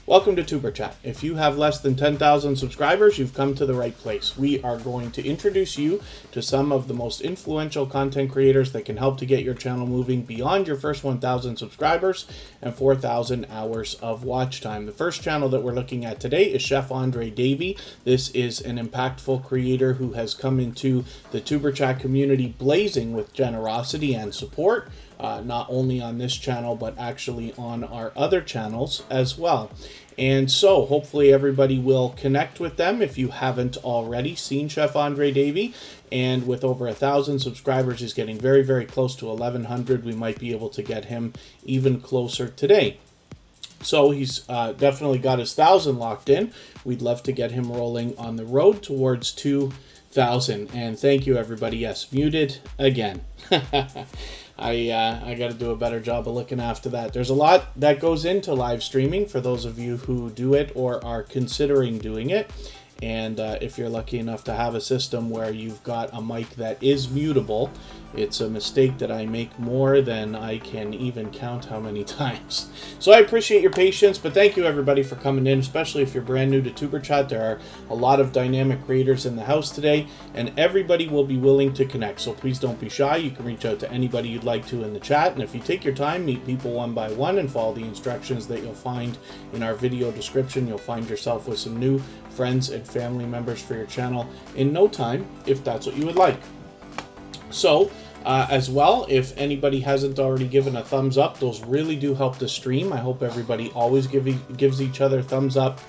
Welcome to Superchat. If you have less than 10,000 subscribers, you've come to the right place. We are going to introduce you to some of the most influential content creators that can help to get your channel moving beyond your first 1,000 subscribers and 4,000 hours of watch time. The first channel that we're looking at today is Chef Andre Davy. This is an impactful creator who has come into the Superchat community blazing with generosity and support. Not only on this channel, but actually on our other channels as well. And so hopefully everybody will connect with them if you haven't already seen Chef Andre Davy. And with over 1,000 subscribers, he's getting very, very close to 1,100. We might be able to get him even closer today. So he's definitely got his 1,000 locked in. We'd love to get him rolling on the road towards 2,000. And thank you, everybody. Yes, muted again. I got to do a better job of looking after that. There's a lot that goes into live streaming for those of you who do it or are considering doing it. And if you're lucky enough to have a system where you've got a mic that is mutable, it's a mistake that I make more than I can even count how many times. So I appreciate your patience, but thank you everybody for coming in, especially if you're brand new to Superchat. There are a lot of dynamic creators in the house today, and everybody will be willing to connect. So please don't be shy. You can reach out to anybody you'd like to in the chat, and if you take your time, meet people one by one and follow the instructions that you'll find in our video description, you'll find yourself with some new friends and family members for your channel in no time, if that's what you would like. So as well, if anybody hasn't already given a thumbs up, those really do help the stream. I hope everybody always gives each other thumbs up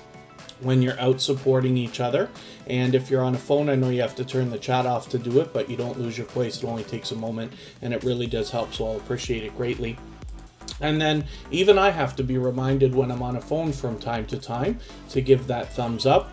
when you're out supporting each other. And if you're on a phone, I know you have to turn the chat off to do it, but you don't lose your place. It only takes a moment, and it really does help, so I'll appreciate it greatly. And then even I have to be reminded when I'm on a phone from time to time to give that thumbs up.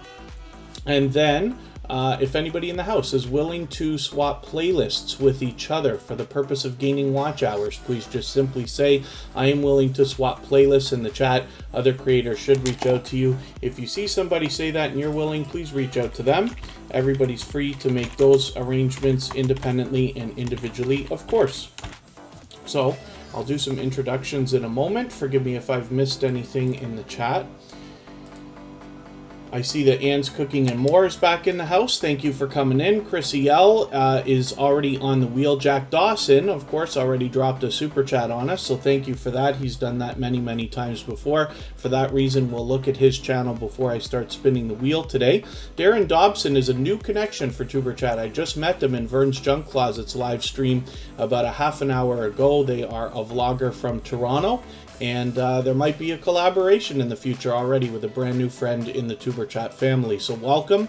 And then if anybody in the house is willing to swap playlists with each other for the purpose of gaining watch hours, please just simply say, I am willing to swap playlists in the chat. Other creators should reach out to you. If you see somebody say that and you're willing, please reach out to them. Everybody's free to make those arrangements independently and individually, of course. So I'll do some introductions in a moment. Forgive me if I've missed anything in the chat. I see that Anne's Cooking and More is back in the house. Thank you for coming in. Chrissy L is already on the wheel. Jack Dawson, of course, already dropped a super chat on us, so thank you for that. He's done that many, many times before. For that reason, we'll look at his channel before I start spinning the wheel today. Darren Dobson is a new connection for Superchat. I just met them in Vern's Junk Closet's live stream about a half an hour ago. They are a vlogger from Toronto. And there might be a collaboration in the future already with a brand new friend in the Superchat family. So welcome,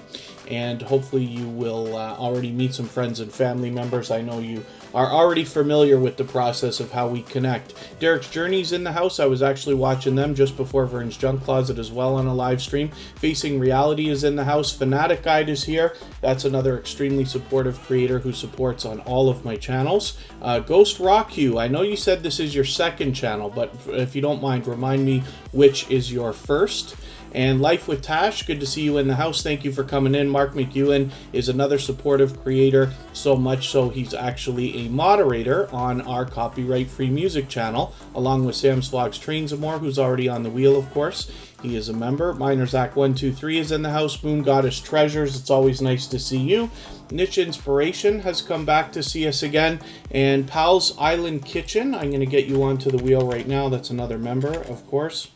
and hopefully you will already meet some friends and family members. I know you are already familiar with the process of how we connect. Derek's Journey's in the house. I was actually watching them just before Vern's Junk Closet as well on a live stream. Facing Reality is in the house. Fanatic Guide is here. That's another extremely supportive creator who supports on all of my channels. Ghost Rock You, I know you said this is your second channel, but if you don't mind, remind me which is your first. And Life with Tash, good to see you in the house. Thank you for coming in. Mark McEwen is another supportive creator, so much so he's actually a moderator on our copyright-free music channel, along with Sam's Vlogs Trains and More, who's already on the wheel, of course. He is a member. Miner Zach123 is in the house. Moon Goddess Treasures, it's always nice to see you. Niche Inspiration has come back to see us again. And Pal's Island Kitchen, I'm going to get you onto the wheel right now. That's another member, of course.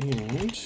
And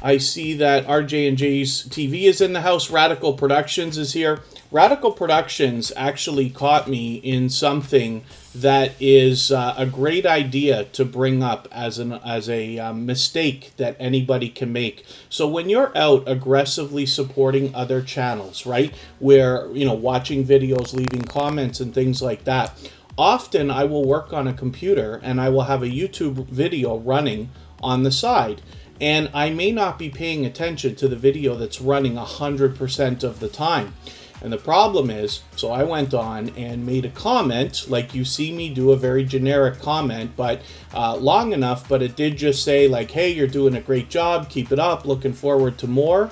I see that RJ&J's TV is in the house. Radical Productions is here. Radical Productions actually caught me in something that is a great idea to bring up as a mistake that anybody can make. So when you're out aggressively supporting other channels, right, where, you know, watching videos, leaving comments and things like that, often I will work on a computer and I will have a YouTube video running on the side. And I may not be paying attention to the video that's running 100% of the time. And the problem is, so I went on and made a comment, like you see me do a very generic comment, but long enough, but it did just say like, hey, you're doing a great job, keep it up, looking forward to more.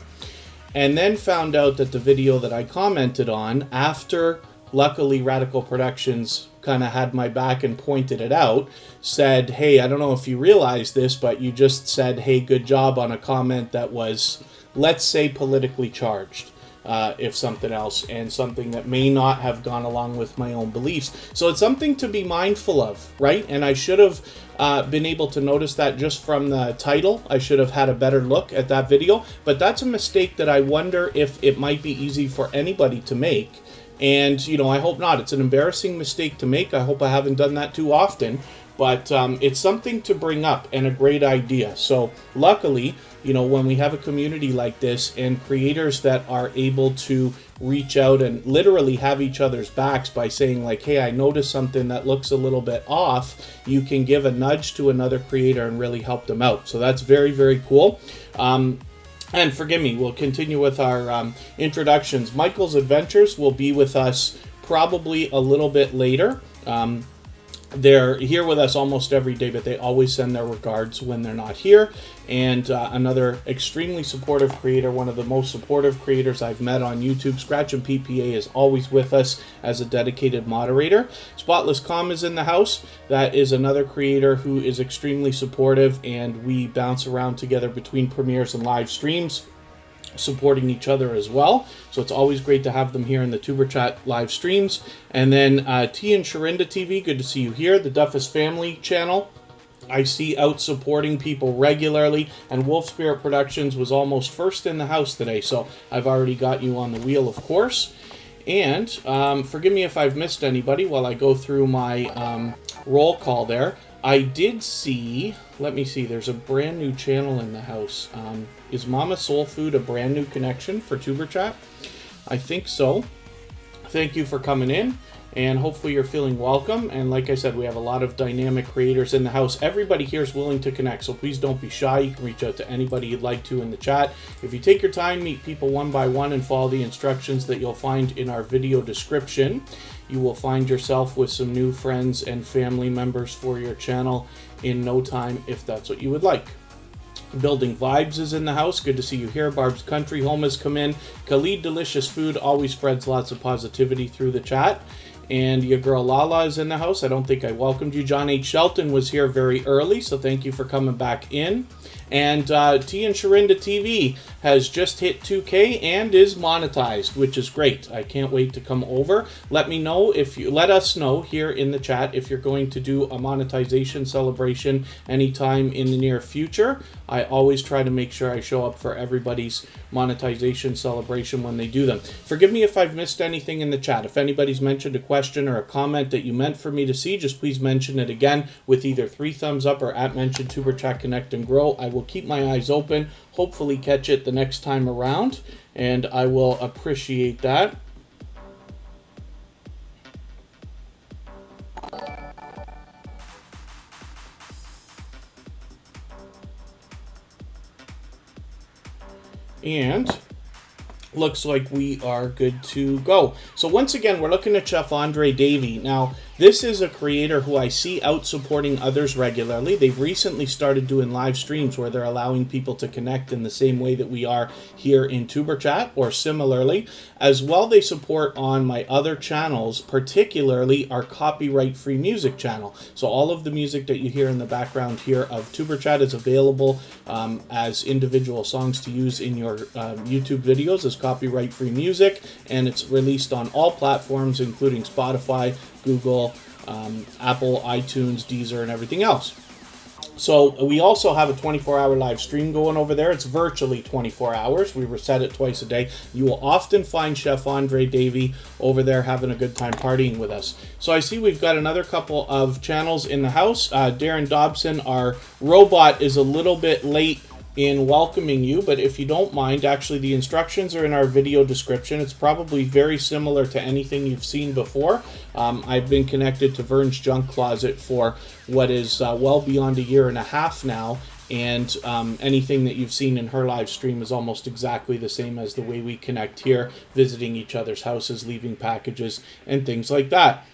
And then found out that the video that I commented on, after luckily Radical Productions kind of had my back and pointed it out, said, hey, I don't know if you realize this, but you just said, hey, good job on a comment that was, let's say, politically charged. If something else, and something that may not have gone along with my own beliefs. So it's something to be mindful of, right? And I should have been able to notice that just from the title. I should have had a better look at that video, but that's a mistake that I wonder if it might be easy for anybody to make. And, you know, I hope not. It's an embarrassing mistake to make. I hope I haven't done that too often, but it's something to bring up and a great idea. So luckily, you know, when we have a community like this and creators that are able to reach out and literally have each other's backs by saying like, hey, I noticed something that looks a little bit off, you can give a nudge to another creator and really help them out. So that's very, very cool. And forgive me, we'll continue with our introductions. Michael's Adventures will be with us probably a little bit later. They're here with us almost every day, but they always send their regards when they're not here. And another extremely supportive creator, one of the most supportive creators I've met on YouTube, Scratch and PPA, is always with us as a dedicated moderator. Spotless Com is in the house. That is another creator who is extremely supportive, and we bounce around together between premieres and live streams, supporting each other as well. So it's always great to have them here in the Tuber Chat live streams. And then T and Sharinda TV, good to see you here. The Duffus Family channel, I see out supporting people regularly. And Wolf Spirit Productions was almost first in the house today, so I've already got you on the wheel, of course. And forgive me if I've missed anybody while I go through my roll call there. I did see, let me see, there's a brand new channel in the house. Is Mama Soul Food a brand new connection for Tuber Chat? I think so. Thank you for coming in, and hopefully you're feeling welcome. And like I said, we have a lot of dynamic creators in the house. Everybody here is willing to connect, so please don't be shy. You can reach out to anybody you'd like to in the chat. If you take your time, meet people one by one, and follow the instructions that you'll find in our video description, you will find yourself with some new friends and family members for your channel in no time, if that's what you would like. Building Vibes is in the house. Good to see you here. Barb's Country Home has come in. Khalid Delicious Food always spreads lots of positivity through the chat. And your girl Lala is in the house. I don't think I welcomed you. John H. Shelton was here very early, so thank you for coming back in. And T and Sharinda TV has just hit 2K and is monetized, which is great. I can't wait to come over. Let me know if you, let us know here in the chat if you're going to do a monetization celebration anytime in the near future. I always try to make sure I show up for everybody's monetization celebration when they do them. Forgive me if I've missed anything in the chat. If anybody's mentioned a question or a comment that you meant for me to see, just please mention it again with either 3 thumbs up or @mention Tuber Chat Connect and Grow. I will keep my eyes open, hopefully catch it the next time around, and I will appreciate that. And looks like we are good to go. So once again, we're looking at Chef Andre Davy. Now, this is a creator who I see out supporting others regularly. They've recently started doing live streams where they're allowing people to connect in the same way that we are here in Tuber Chat, or similarly. As well, they support on my other channels, particularly our copyright-free music channel. So all of the music that you hear in the background here of Tuber Chat is available as individual songs to use in your YouTube videos as copyright-free music, and it's released on all platforms, including Spotify, Google, Apple, iTunes, Deezer, and everything else. So we also have a 24-hour live stream going over there. It's virtually 24 hours. We reset it twice a day. You will often find Chef Andre Davy over there having a good time partying with us. So I see we've got another couple of channels in the house. Darren Dobson, our robot, is a little bit late in welcoming you, but if you don't mind, actually the instructions are in our video description. It's probably very similar to anything you've seen before. I've been connected to Vern's Junk Closet for what is well beyond a year and a half now, and anything that you've seen in her live stream is almost exactly the same as the way we connect here, visiting each other's houses, leaving packages, and things like that.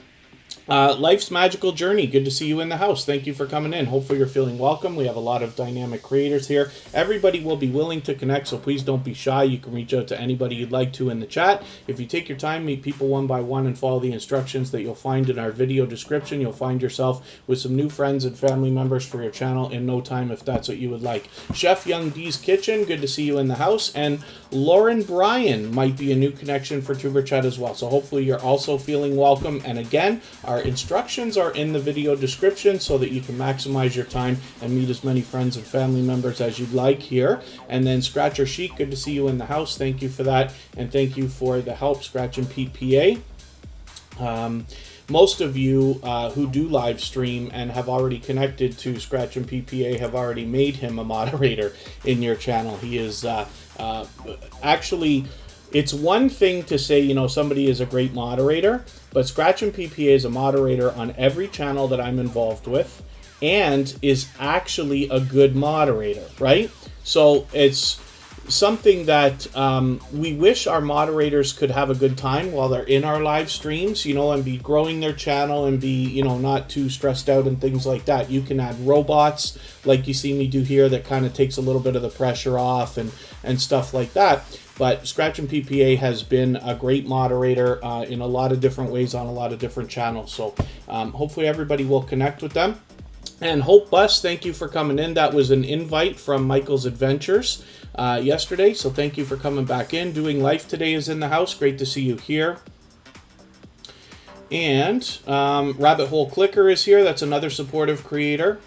Life's Magical Journey, good to see you in the house. Thank you for coming in. Hopefully you're feeling welcome. We have a lot of dynamic creators here. Everybody will be willing to connect, so please don't be shy. You can reach out to anybody you'd like to in the chat. If you take your time, meet people one by one, and follow the instructions that you'll find in our video description, you'll find yourself with some new friends and family members for your channel in no time if that's what you would like. Chef Young D's Kitchen, good to see you in the house. And Lauren Bryan might be a new connection for Superchat as well. So hopefully you're also feeling welcome. And again, our instructions are in the video description so that you can maximize your time and meet as many friends and family members as you'd like here. And then Scratcher Chic, good to see you in the house. Thank you for that. And thank you for the help, Scratch and PPA. Most of you who do live stream and have already connected to Scratch and PPA have already made him a moderator in your channel. He is actually, it's one thing to say, you know, somebody is a great moderator, but Scratch and PPA is a moderator on every channel that I'm involved with and is actually a good moderator, right? So it's something that we wish our moderators could have a good time while they're in our live streams, you know, and be growing their channel and be, you know, not too stressed out and things like that. You can add robots like you see me do here that kind of takes a little bit of the pressure off and stuff like that. But Scratch and PPA has been a great moderator in a lot of different ways on a lot of different channels. So hopefully everybody will connect with them. And Hope Bus, thank you for coming in. That was an invite from Michael's Adventures yesterday. So thank you for coming back in. Doing Life Today is in the house. Great to see you here. And Rabbit Hole Clicker is here. That's another supportive creator.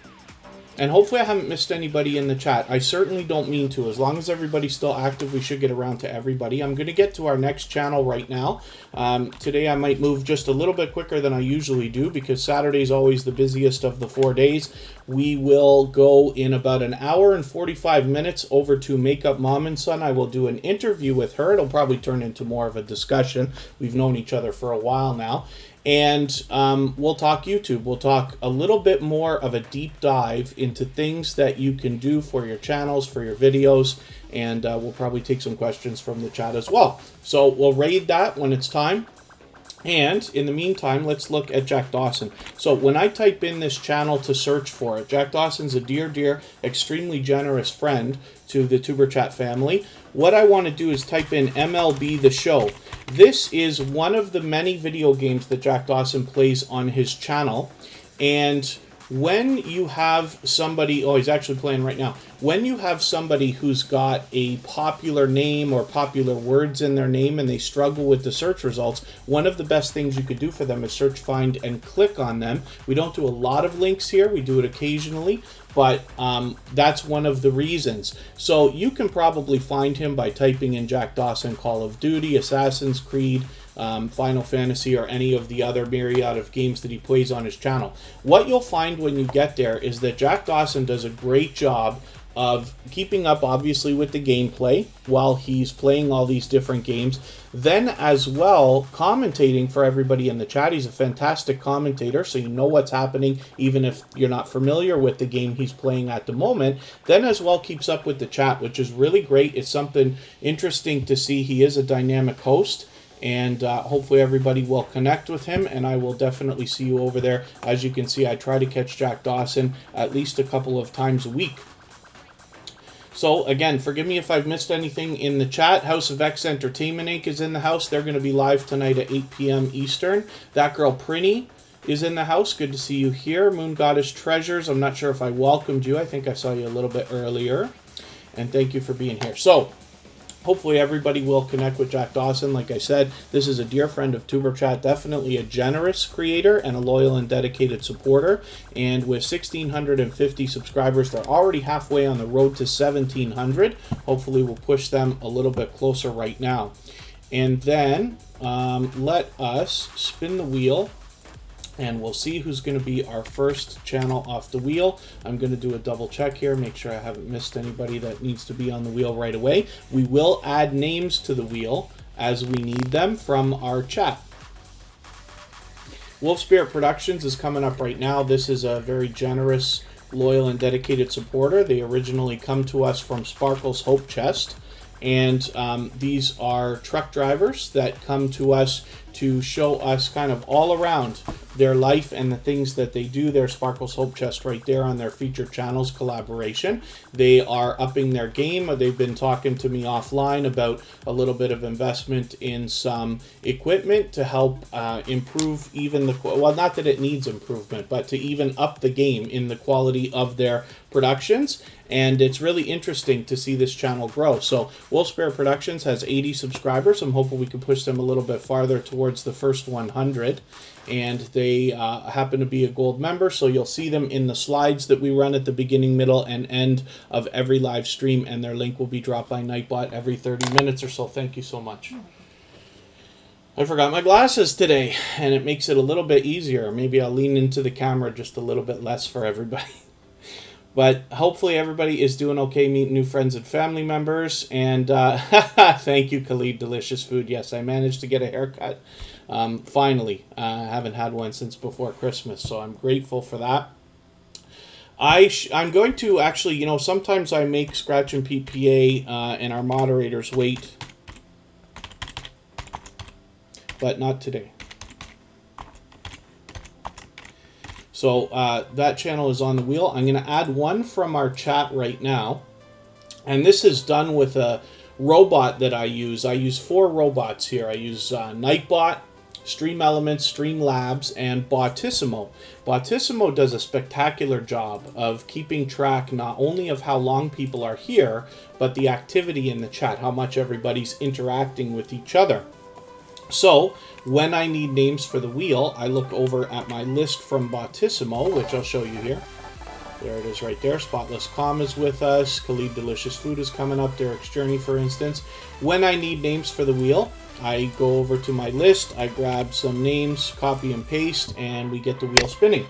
And hopefully I haven't missed anybody in the chat. I certainly don't mean to. As long as everybody's still active, we should get around to everybody. I'm going to get to our next channel right now. Today I might move just a little bit quicker than I usually do because Saturday is always the busiest of the 4 days. We will go in about an hour and 45 minutes over to Makeup Mom and Son. I will do an interview with her. It'll probably turn into more of a discussion. We've known each other for a while now. And we'll talk YouTube. We'll talk a little bit more of a deep dive into things that you can do for your channels, for your videos, and we'll probably take some questions from the chat as well. So we'll raid that when it's time. And in the meantime, let's look at Jack Dawson. So when I type in this channel to search for it, Jack Dawson's a dear, extremely generous friend to the Superchat family. What I want to do is type in MLB The Show. This is one of the many video games that Jack Dawson plays on his channel. And when you have somebody, oh, he's actually playing right now. When you have somebody who's got a popular name or popular words in their name and they struggle with the search results, one of the best things you could do for them is search, find, and click on them. We don't do a lot of links here. We do it occasionally, but that's one of the reasons. So you can probably find him by typing in Jack Dawson, Call of Duty, Assassin's Creed, Final Fantasy, or any of the other myriad of games that he plays on his channel. What you'll find when you get there is that Jack Dawson does a great job of keeping up, obviously, with the gameplay while he's playing all these different games. Then, as well, commentating for everybody in the chat. He's a fantastic commentator, so you know what's happening, even if you're not familiar with the game he's playing at the moment. Then, as well, keeps up with the chat, which is really great. It's something interesting to see. He is a dynamic host. And hopefully everybody will connect with him, and I will definitely see you over there. As you can see, I try to catch Jack Dawson at least a couple of times a week. So, again, forgive me if I've missed anything in the chat. House of X Entertainment Inc. is in the house. They're going to be live tonight at 8 p.m. Eastern. That Girl Prinny is in the house. Good to see you here. Moon Goddess Treasures. I'm not sure if I welcomed you. I think I saw you a little bit earlier. And thank you for being here. So, hopefully everybody will connect with Jack Dawson. Like I said, this is a dear friend of Superchat, definitely a generous creator and a loyal and dedicated supporter. And with 1,650 subscribers, they're already halfway on the road to 1,700. Hopefully we'll push them a little bit closer right now. And then let us spin the wheel, and we'll see who's going to be our first channel off the wheel. I'm going to do a double check here, make sure I haven't missed anybody that needs to be on the wheel right away. We will add names to the wheel as we need them from our chat. Wolf Spirit Productions is coming up right now. This is a very generous, loyal, and dedicated supporter. They originally come to us from Sparkle's Hope Chest. And these are truck drivers that come to us to show us kind of all around their life and the things that they do. Their Sparkle's Hope Chest right there on their featured channels collaboration. They are upping their game. They've been talking to me offline about a little bit of investment in some equipment to help improve even the, well, not that it needs improvement, but to even up the game in the quality of their productions. And it's really interesting to see this channel grow. So Wolf Spare Productions has 80 subscribers. I'm hoping we can push them a little bit farther towards the first 100. And they happen to be a gold member, so you'll see them in the slides that we run at the beginning, middle, and end of every live stream, and their link will be dropped by Nightbot every 30 minutes or so. Thank you so much. I forgot my glasses today, and it makes it a little bit easier. Maybe I'll lean into the camera just a little bit less for everybody. But hopefully everybody is doing okay, meeting new friends and family members. And thank you, Khalid. Delicious food. Yes, I managed to get a haircut. Finally. I haven't had one since before Christmas, so I'm grateful for that. I'm going to actually, you know, sometimes I make Scratch and PPA and our moderators wait. But not today. So that channel is on the wheel. I'm going to add one from our chat right now. And this is done with a robot that I use. I use 4 robots here. I use Nightbot, Stream Elements, Streamlabs, and Botissimo. Botissimo does a spectacular job of keeping track not only of how long people are here, but the activity in the chat, how much everybody's interacting with each other. So when I need names for the wheel, I look over at my list from Botissimo, which I'll show you here. There it is right there. Spotless Calm is with us. Khalid Delicious Food is coming up. Derek's Journey, for instance. When I need names for the wheel, I go over to my list, I grab some names, copy and paste, and we get the wheel spinning.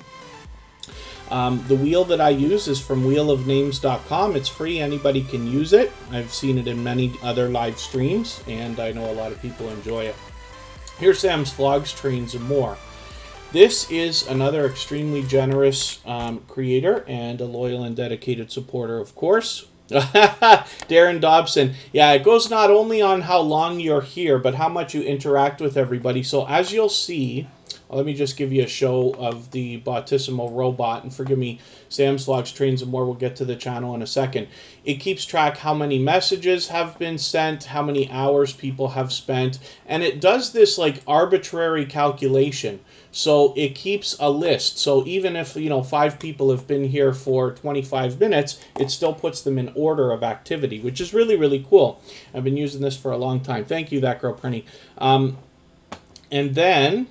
The wheel that I use is from wheelofnames.com. It's free. Anybody can use it. I've seen it in many other live streams, and I know a lot of people enjoy it. Here's Sam's Vlogs, Trains, and More. This is another extremely generous creator and a loyal and dedicated supporter, of course. Darren Dobson. Yeah, it goes not only on how long you're here, but how much you interact with everybody. So as you'll see, let me just give you a show of the Botissimo robot. And forgive me, Sam's Vlogs, Trains, and More. We'll get to the channel in a second. It keeps track how many messages have been sent, how many hours people have spent. And it does this like arbitrary calculation. So it keeps a list. So even if, you know, 5 people have been here for 25 minutes, it still puts them in order of activity, which is really, really cool. I've been using this for a long time. Thank you, That Girl Prenny. And then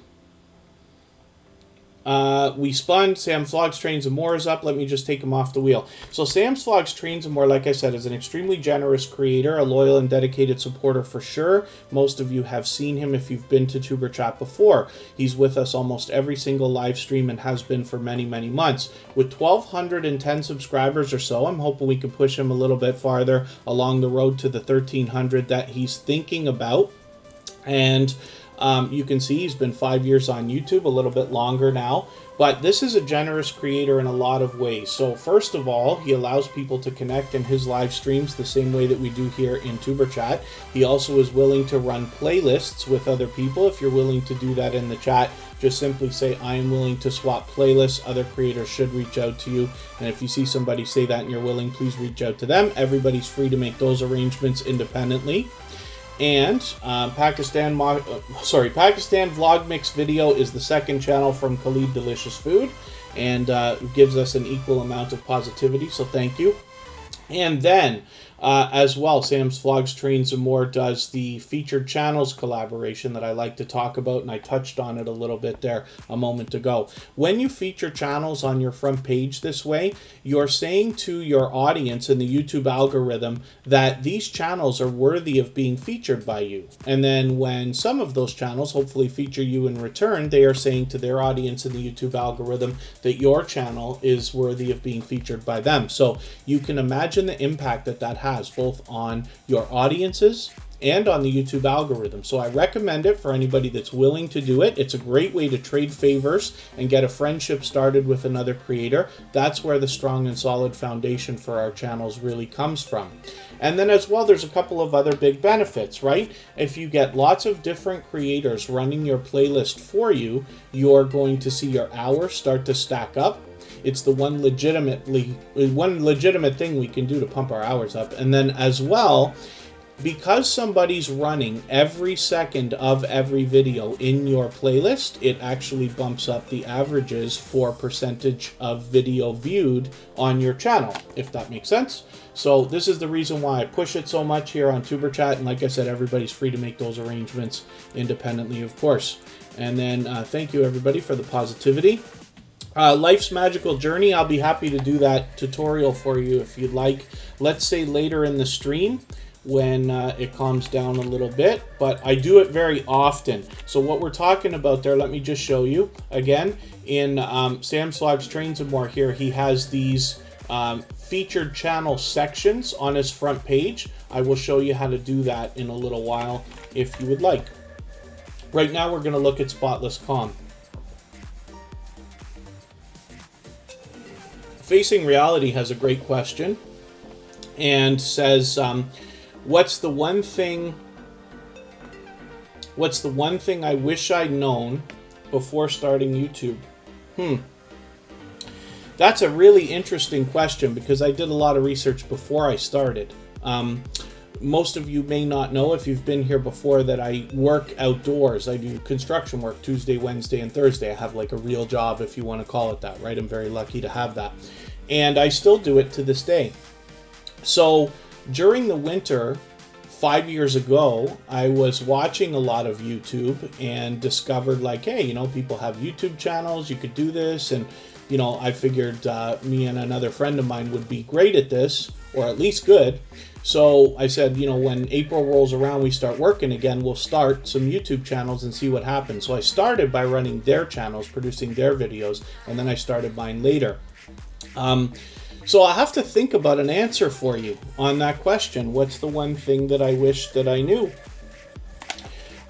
we spun. Sam's Vlogs, Trains, and More is up. Let me just take him off the wheel. So Sam's Vlogs, Trains, and More, like I said, is an extremely generous creator, a loyal and dedicated supporter for sure. Most of you have seen him if you've been to Tuber Chat before. He's with us almost every single live stream and has been for many, many months. With 1,210 subscribers or so, I'm hoping we can push him a little bit farther along the road to the 1,300 that he's thinking about. And you can see he's been 5 years on YouTube, a little bit longer now. But this is a generous creator in a lot of ways. So first of all, he allows people to connect in his live streams the same way that we do here in Tuber Chat. He also is willing to run playlists with other people. If you're willing to do that in the chat, just simply say, I am willing to swap playlists. Other creators should reach out to you. And if you see somebody say that and you're willing, please reach out to them. Everybody's free to make those arrangements independently. And Pakistan Vlog Mix Video is the second channel from Khalid Delicious Food, and gives us an equal amount of positivity, so thank you. And then, as well, Sam's Vlogs, Trains, and More does the featured channels collaboration that I like to talk about, and I touched on it a little bit there a moment ago. When you feature channels on your front page this way, you're saying to your audience in the YouTube algorithm that these channels are worthy of being featured by you. And then when some of those channels hopefully feature you in return, they are saying to their audience in the YouTube algorithm that your channel is worthy of being featured by them. So you can imagine the impact that that has both on your audiences and on the YouTube algorithm. So I recommend it for anybody that's willing to do it. It's a great way to trade favors and get a friendship started with another creator. That's where the strong and solid foundation for our channels really comes from. And then as well, there's a couple of other big benefits, right? If you get lots of different creators running your playlist for you, you're going to see your hours start to stack up. It's the one legitimate thing we can do to pump our hours up. And then as well, because somebody's running every second of every video in your playlist, it actually bumps up the averages for percentage of video viewed on your channel, if that makes sense. So this is the reason why I push it so much here on Superchat. And like I said, everybody's free to make those arrangements independently, of course. And then thank you, everybody, for the positivity. Life's Magical Journey, I'll be happy to do that tutorial for you if you'd like. Let's say later in the stream, when it calms down a little bit, but I do it very often. So what we're talking about there, let me just show you. Again, in Sam Slogg's Trains and More here, he has these featured channel sections on his front page. I will show you how to do that in a little while if you would like. Right now we're gonna look at Spotless Calm. Facing Reality has a great question and says, what's the one thing I wish I'd known before starting YouTube? That's a really interesting question because I did a lot of research before I started. Most of you may not know, if you've been here before, that I work outdoors. I do construction work Tuesday, Wednesday, and Thursday. I have like a real job, if you want to call it that, right? I'm very lucky to have that. And I still do it to this day. So during the winter, 5 years ago, I was watching a lot of YouTube and discovered like, hey, you know, people have YouTube channels, you could do this. And, you know, I figured me and another friend of mine would be great at this, or at least good. So I said, you know, when April rolls around, we start working again, we'll start some YouTube channels and see what happens. So I started by running their channels, producing their videos, and then I started mine later. So I have to think about an answer for you on that question. What's the one thing that I wish that I knew?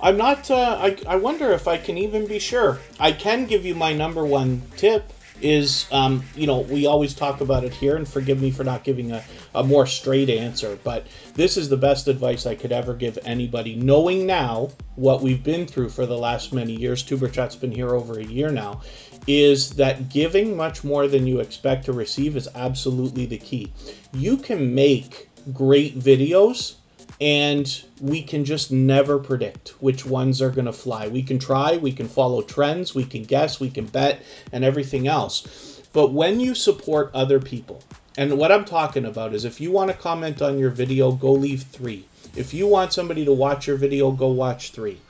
I'm not, I wonder if I can even be sure. I can give you my number one tip is, you know, we always talk about it here, and forgive me for not giving a more straight answer, but this is the best advice I could ever give anybody, knowing now what we've been through for the last many years. Superchat's been here over a year now, is that giving much more than you expect to receive is absolutely the key. You can make great videos, and we can just never predict which ones are going to fly. We can try, we can follow trends, we can guess, we can bet, and everything else. But when you support other people, and what I'm talking about is if you want to comment on your video, go leave 3. If you want somebody to watch your video, go watch 3.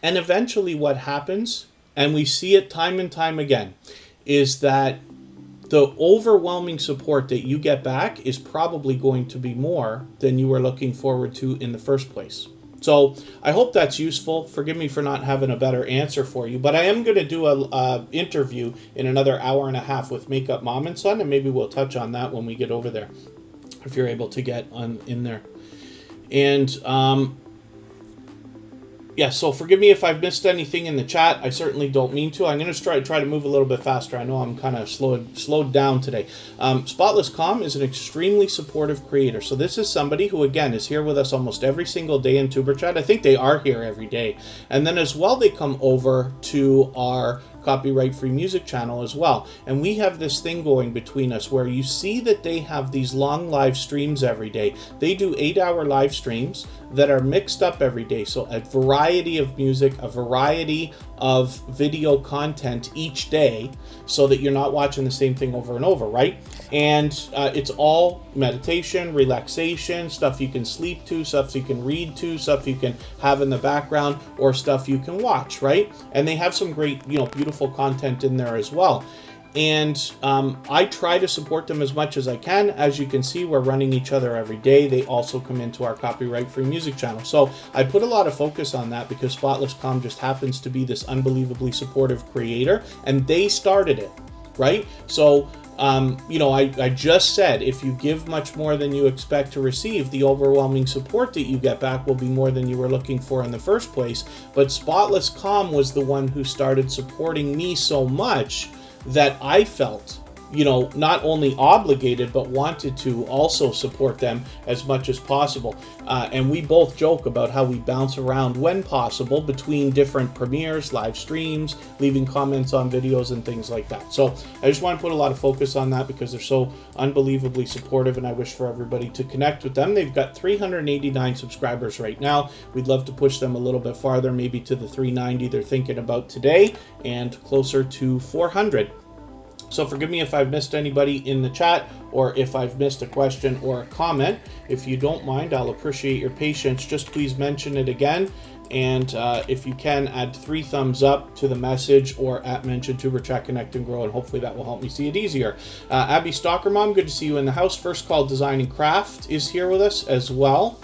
And eventually what happens, and we see it time and time again, is that the overwhelming support that you get back is probably going to be more than you were looking forward to in the first place. So I hope that's useful. Forgive me for not having a better answer for you, but I am going to do a interview in another hour and a half with Makeup Mom and Son, and maybe we'll touch on that when we get over there, if you're able to get in there. And yeah, so forgive me if I've missed anything in the chat. I certainly don't mean to. I'm going to try to move a little bit faster. I know I'm kind of slowed down today. Spotless Calm is an extremely supportive creator. So this is somebody who, again, is here with us almost every single day in Superchat. I think they are here every day. And then as well, they come over to our copyright-free music channel as well. And we have this thing going between us where you see that they have these long live streams every day. They do 8-hour live streams that are mixed up every day. So a variety of music, a variety of video content each day, so that you're not watching the same thing over and over, right? And it's all meditation, relaxation, stuff you can sleep to, stuff you can read to, stuff you can have in the background, or stuff you can watch, right? And they have some great, you know, beautiful content in there as well. And I try to support them as much as I can. As you can see, we're running each other every day. They also come into our copyright-free music channel. So I put a lot of focus on that because Spotless Calm just happens to be this unbelievably supportive creator, and they started it, right? So you know, I just said, if you give much more than you expect to receive, the overwhelming support that you get back will be more than you were looking for in the first place. But Spotless Calm was the one who started supporting me so much that I felt, you know, not only obligated, but wanted to also support them as much as possible. And we both joke about how we bounce around when possible between different premieres, live streams, leaving comments on videos and things like that. So I just want to put a lot of focus on that because they're so unbelievably supportive, and I wish for everybody to connect with them. They've got 389 subscribers right now. We'd love to push them a little bit farther, maybe to the 390 they're thinking about today, and closer to 400. So forgive me if I've missed anybody in the chat, or if I've missed a question or a comment. If you don't mind, I'll appreciate your patience. Just please mention it again. And if you can, add 3 thumbs up to the message, or at mention Tuber Chat Connect and Grow, and hopefully that will help me see it easier. Abby Stalker Mom, good to see you in the house. First Call Design and Craft is here with us as well.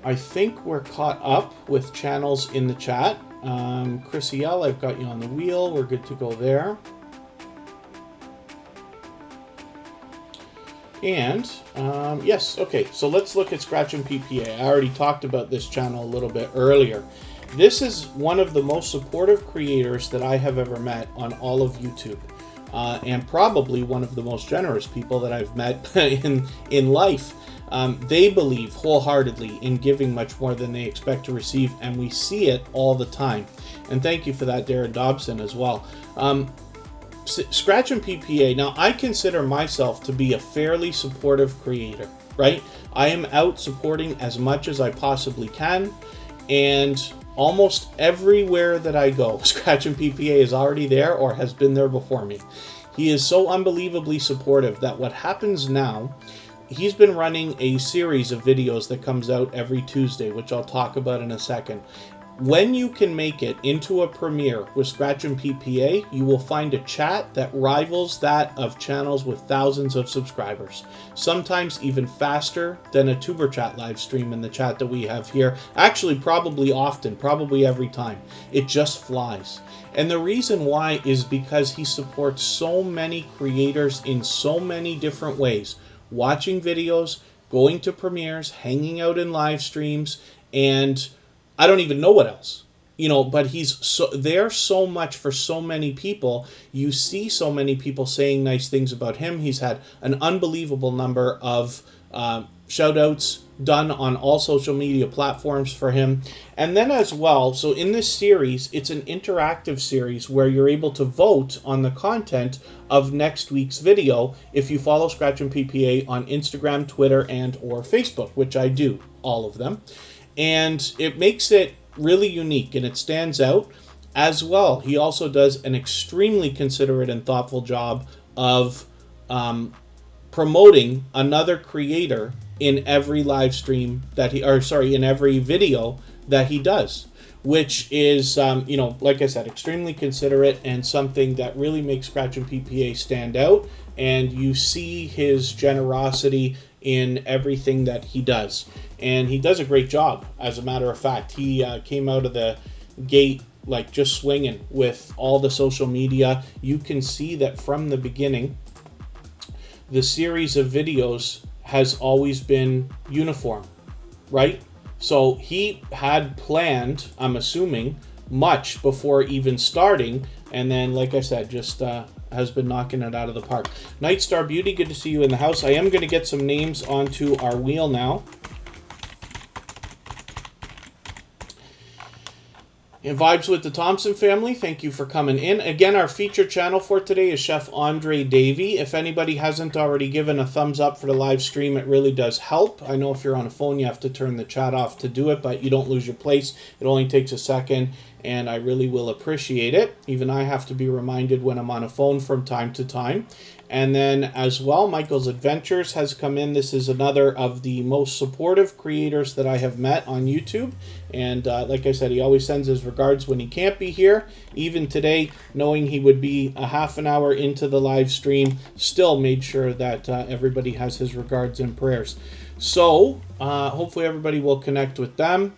I think we're caught up with channels in the chat. Chrissy L, I've got you on the wheel. We're good to go there. And yes, okay, so let's look at Scratch and PPA. I already talked about this channel a little bit earlier. This is one of the most supportive creators that I have ever met on all of YouTube. And probably one of the most generous people that I've met in life. They believe wholeheartedly in giving much more than they expect to receive, and we see it all the time. And thank you for that, Darren Dobson, as well. Scratch and PPA, now I consider myself to be a fairly supportive creator, right? I am out supporting as much as I possibly can, and almost everywhere that I go, Scratch and PPA is already there or has been there before me. He is so unbelievably supportive that what happens now, he's been running a series of videos that comes out every Tuesday, which I'll talk about in a second. When you can make it into a premiere with Scratch and PPA, you will find a chat that rivals that of channels with thousands of subscribers. Sometimes even faster than a Tuber Chat live stream in the chat that we have here. Actually, probably often, probably every time. It just flies. And the reason why is because he supports so many creators in so many different ways. Watching videos, going to premieres, hanging out in live streams, and I don't even know what else, you know, but he's there so much for so many people. You see so many people saying nice things about him. He's had an unbelievable number of shout outs done on all social media platforms for him. And then as well, so in this series, it's an interactive series where you're able to vote on the content of next week's video if you follow Scratch and PPA on Instagram, Twitter, and or Facebook, which I do, all of them. And it makes it really unique, and it stands out as well. He also does an extremely considerate and thoughtful job of promoting another creator in every live stream that he, or sorry, in every video that he does, which is, you know, like I said, extremely considerate and something that really makes Scratch and PPA stand out. And you see his generosity in everything that he does. And he does a great job, as a matter of fact. He came out of the gate like just swinging with all the social media. You can see that from the beginning, the series of videos has always been uniform, right? So he had planned, I'm assuming, much before even starting. And then, like I said, just has been knocking it out of the park. Nightstar Beauty, good to see you in the house. I am going to get some names onto our wheel now. And Vibes with the Thompson family, thank you for coming in. Again, our featured channel for today is Chef Andre Davey. If anybody hasn't already given a thumbs up for the live stream, it really does help. I know if you're on a phone, you have to turn the chat off to do it, but you don't lose your place. It only takes a second, and I really will appreciate it. Even I have to be reminded when I'm on a phone from time to time. And then as well, Michael's Adventures has come in. This is another of the most supportive creators that I have met on YouTube. And like I said, he always sends his regards when he can't be here. Even today, knowing he would be a half an hour into the live stream, still made sure that everybody has his regards and prayers. So hopefully everybody will connect with them.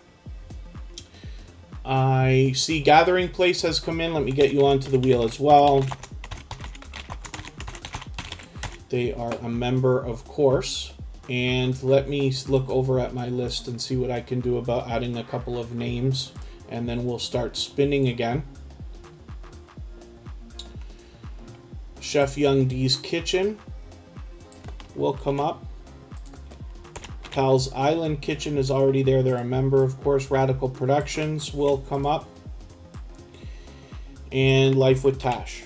I see Gathering Place has come in. Let me get you onto the wheel as well. They are a member, of course. And let me look over at my list and see what I can do about adding a couple of names, and then we'll start spinning again. Chef Young D's Kitchen will come up. Pal's Island Kitchen is already there. They're a member, of course. Radical Productions will come up. And Life with Tash.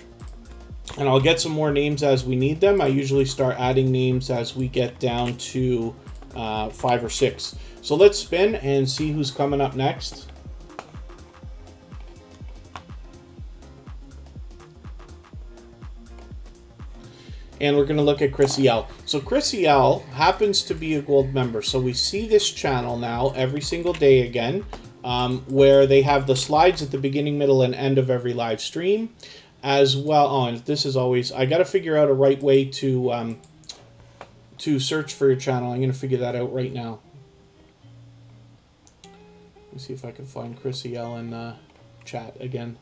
And I'll get some more names as we need them. I usually start adding names as we get down to 5 or 6. So let's spin and see who's coming up next. And we're going to look at Chrissy L. So Chrissy L happens to be a gold member. So we see this channel now every single day again, where they have the slides at the beginning, middle, and end of every live stream. As well, oh, and this is always, I got to figure out a right way to search for your channel. I'm going to figure that out right now. Let me see if I can find Chrissy L in chat again.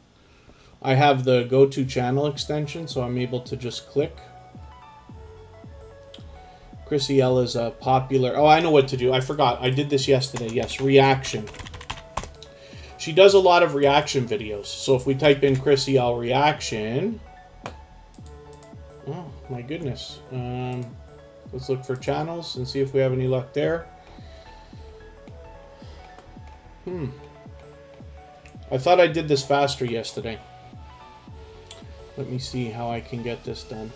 I have the go-to channel extension, so I'm able to just click. Chrissy L is a popular, oh, I know what to do. I forgot. I did this yesterday. Yes, reaction. She does a lot of reaction videos. So if we type in Chrissy L reaction, oh my goodness. Let's look for channels and see if we have any luck there. I thought I did this faster yesterday. Let me see how I can get this done.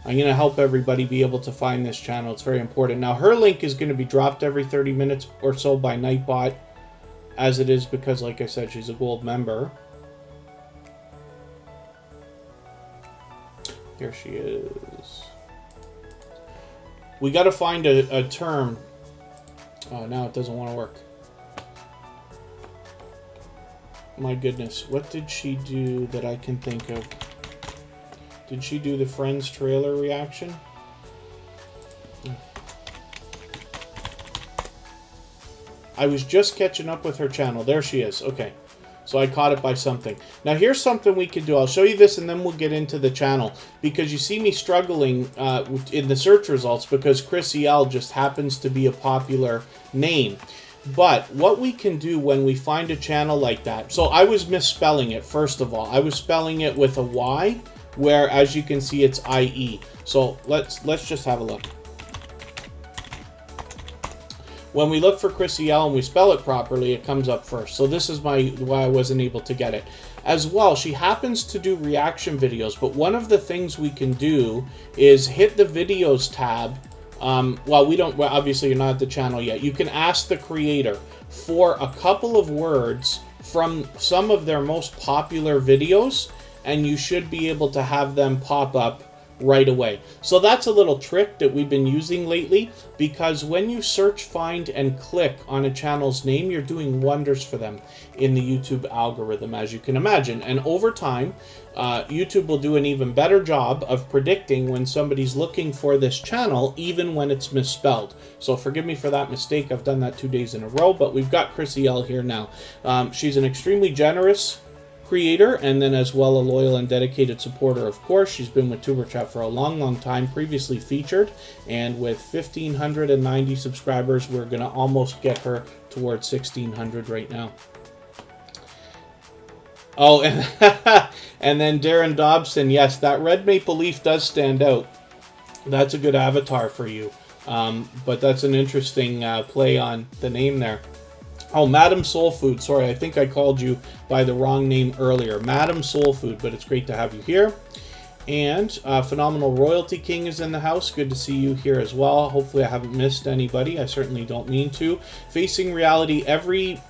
I'm going to help everybody be able to find this channel. It's very important. Now her link is going to be dropped every 30 minutes or so by Nightbot, as it is because, like I said, she's a gold member. Here she is. We got to find a term. Oh, now it doesn't want to work. My goodness. What did she do that I can think of? Did she do the Friends trailer reaction? I was just catching up with her channel. There she is. Okay. So I caught it by something. Now here's something we can do. I'll show you this and then we'll get into the channel. Because you see me struggling in the search results because Chrissy L just happens to be a popular name. But what we can do when we find a channel like that. So I was misspelling it, first of all. I was spelling it with a Y, where as you can see it's IE. So let's just have a look. When we look for Chrissy L and we spell it properly, it comes up first. So this is why I wasn't able to get it. As well, she happens to do reaction videos, but one of the things we can do is hit the videos tab. Well, obviously you're not at the channel yet. You can ask the creator for a couple of words from some of their most popular videos, and you should be able to have them pop up right away. So that's a little trick that we've been using lately, because when you search, find, and click on a channel's name, you're doing wonders for them in the YouTube algorithm, as you can imagine. And over time, YouTube will do an even better job of predicting when somebody's looking for this channel, even when it's misspelled. So forgive me for that mistake. I've done that 2 days in a row, but we've got Chrissy L here now. She's an extremely generous creator, and then as well a loyal and dedicated supporter, of course. She's been with Superchat for a long time, previously featured, and with 1,590 subscribers, we're going to almost get her towards 1,600 right now. Oh, and then Darren Dobson, yes, that red maple leaf does stand out. That's a good avatar for you, but that's an interesting play on the name there. Oh, Madam Soul Food. Sorry, I think I called you by the wrong name earlier. Madam Soul Food, but it's great to have you here. And Phenomenal Royalty King is in the house. Good to see you here as well. Hopefully I haven't missed anybody. I certainly don't mean to. Facing Reality,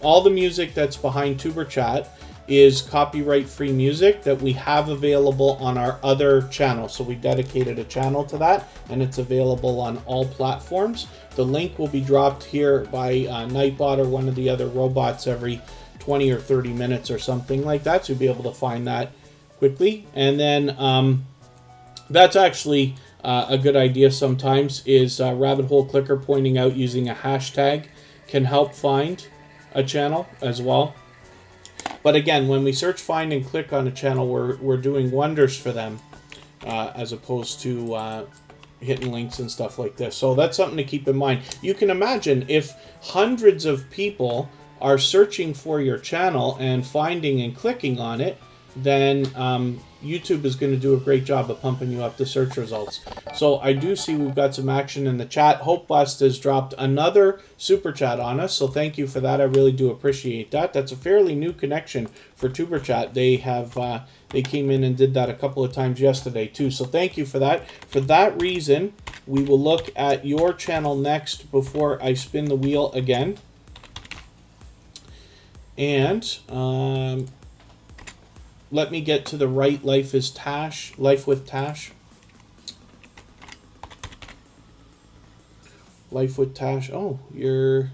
all the music that's behind Superchat is copyright-free music that we have available on our other channel. So we dedicated a channel to that, and it's available on all platforms. The link will be dropped here by Nightbot or one of the other robots every 20 or 30 minutes or something like that. So you'll be able to find that quickly. And then that's actually a good idea sometimes, is Rabbit Hole Clicker pointing out using a hashtag can help find a channel as well. But again, when we search, find, and click on a channel, we're doing wonders for them as opposed to hitting links and stuff like this. So that's something to keep in mind. You can imagine if hundreds of people are searching for your channel and finding and clicking on it, then YouTube is going to do a great job of pumping you up the search results. So I do see we've got some action in the chat. Hope Bust has dropped another super chat on us, so thank you for that. I really do appreciate that. That's a fairly new connection for Superchat. They have they came in and did that a couple of times yesterday too, so thank you for that. For that reason, we will look at your channel next before I spin the wheel again. And let me get to the right. Life with Tash. Life with Tash. Oh, you're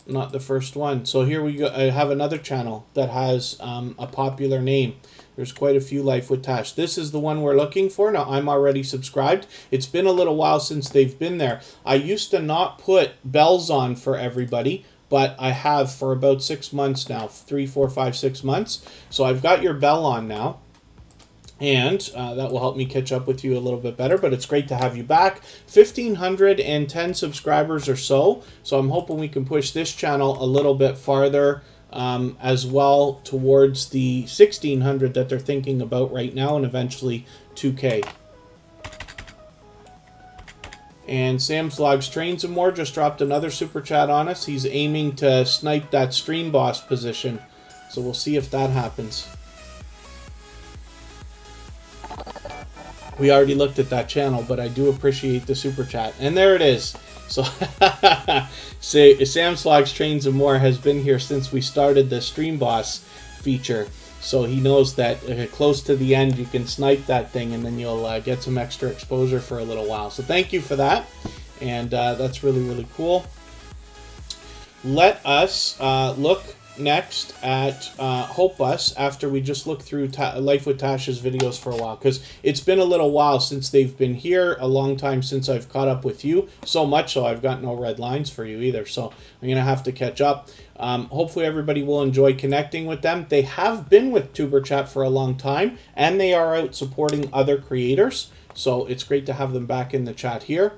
not the first one. So here we go. I have another channel that has a popular name. There's quite a few Life with Tash. This is the one we're looking for. Now, I'm already subscribed. It's been a little while since they've been there. I used to not put bells on for everybody, but I have for about 6 months now, 3, 4, 5, 6 months. So I've got your bell on now, and that will help me catch up with you a little bit better, but it's great to have you back. 1,510 subscribers or so, so I'm hoping we can push this channel a little bit farther as well towards the 1,600 that they're thinking about right now, and eventually 2K. And Sam's Logs Trains and More just dropped another super chat on us. He's aiming to snipe that stream boss position. So we'll see if that happens. We already looked at that channel, but I do appreciate the super chat. And there it is. So Sam's Logs Trains and More has been here since we started the stream boss feature. So he knows that close to the end you can snipe that thing, and then you'll get some extra exposure for a little while. So thank you for that, and that's really, really cool. Let us look next at Hope Bus after we just look through Life with Tash's videos for a while, because it's been a little while since they've been here, a long time since I've caught up with you, so much so I've got no red lines for you either, so I'm going to have to catch up. Hopefully everybody will enjoy connecting with them. They have been with Superchat for a long time, and they are out supporting other creators, so it's great to have them back in the chat here.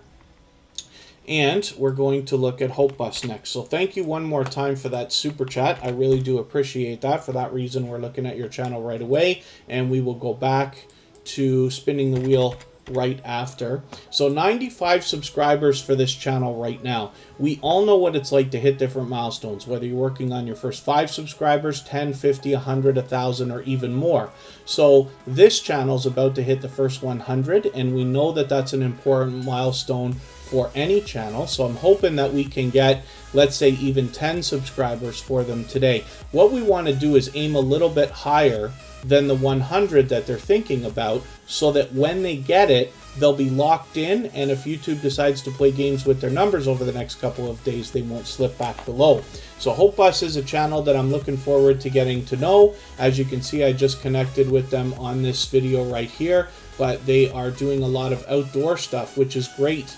And we're going to look at Hope Bus next. So thank you one more time for that super chat. I really do appreciate that. For that reason, we're looking at your channel right away, and we will go back to spinning the wheel right after. So 95 subscribers for this channel right now. We all know what it's like to hit different milestones, whether you're working on your first 5 subscribers, 10, 50, 100, 1,000, or even more. So this channel is about to hit the first 100, and we know that that's an important milestone for any channel. So I'm hoping that we can get, let's say, even 10 subscribers for them today. What we want to do is aim a little bit higher than the 100 that they're thinking about, so that when they get it, they'll be locked in, and if YouTube decides to play games with their numbers over the next couple of days, they won't slip back below. So Hope Bus is a channel that I'm looking forward to getting to know. As you can see, I just connected with them on this video right here, but they are doing a lot of outdoor stuff, which is great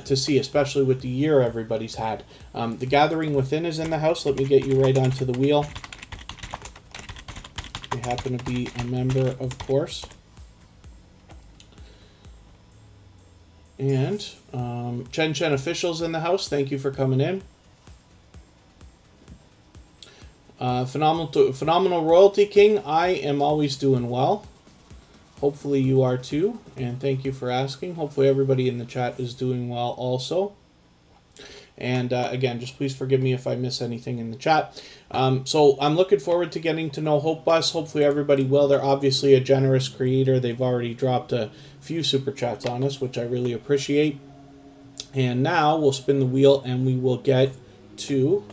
to see, especially with the year everybody's had. The Gathering Within is in the house. Let me get you right onto the wheel. You happen to be a member, of course. And Chen Chen Official's in the house. Thank you for coming in. Phenomenal Royalty King, I am always doing well. Hopefully you are too, and thank you for asking. Hopefully everybody in the chat is doing well also. And again, just please forgive me if I miss anything in the chat. So I'm looking forward to getting to know Hope Bus. Hopefully everybody will. They're obviously a generous creator. They've already dropped a few super chats on us, which I really appreciate. And now we'll spin the wheel and we will get to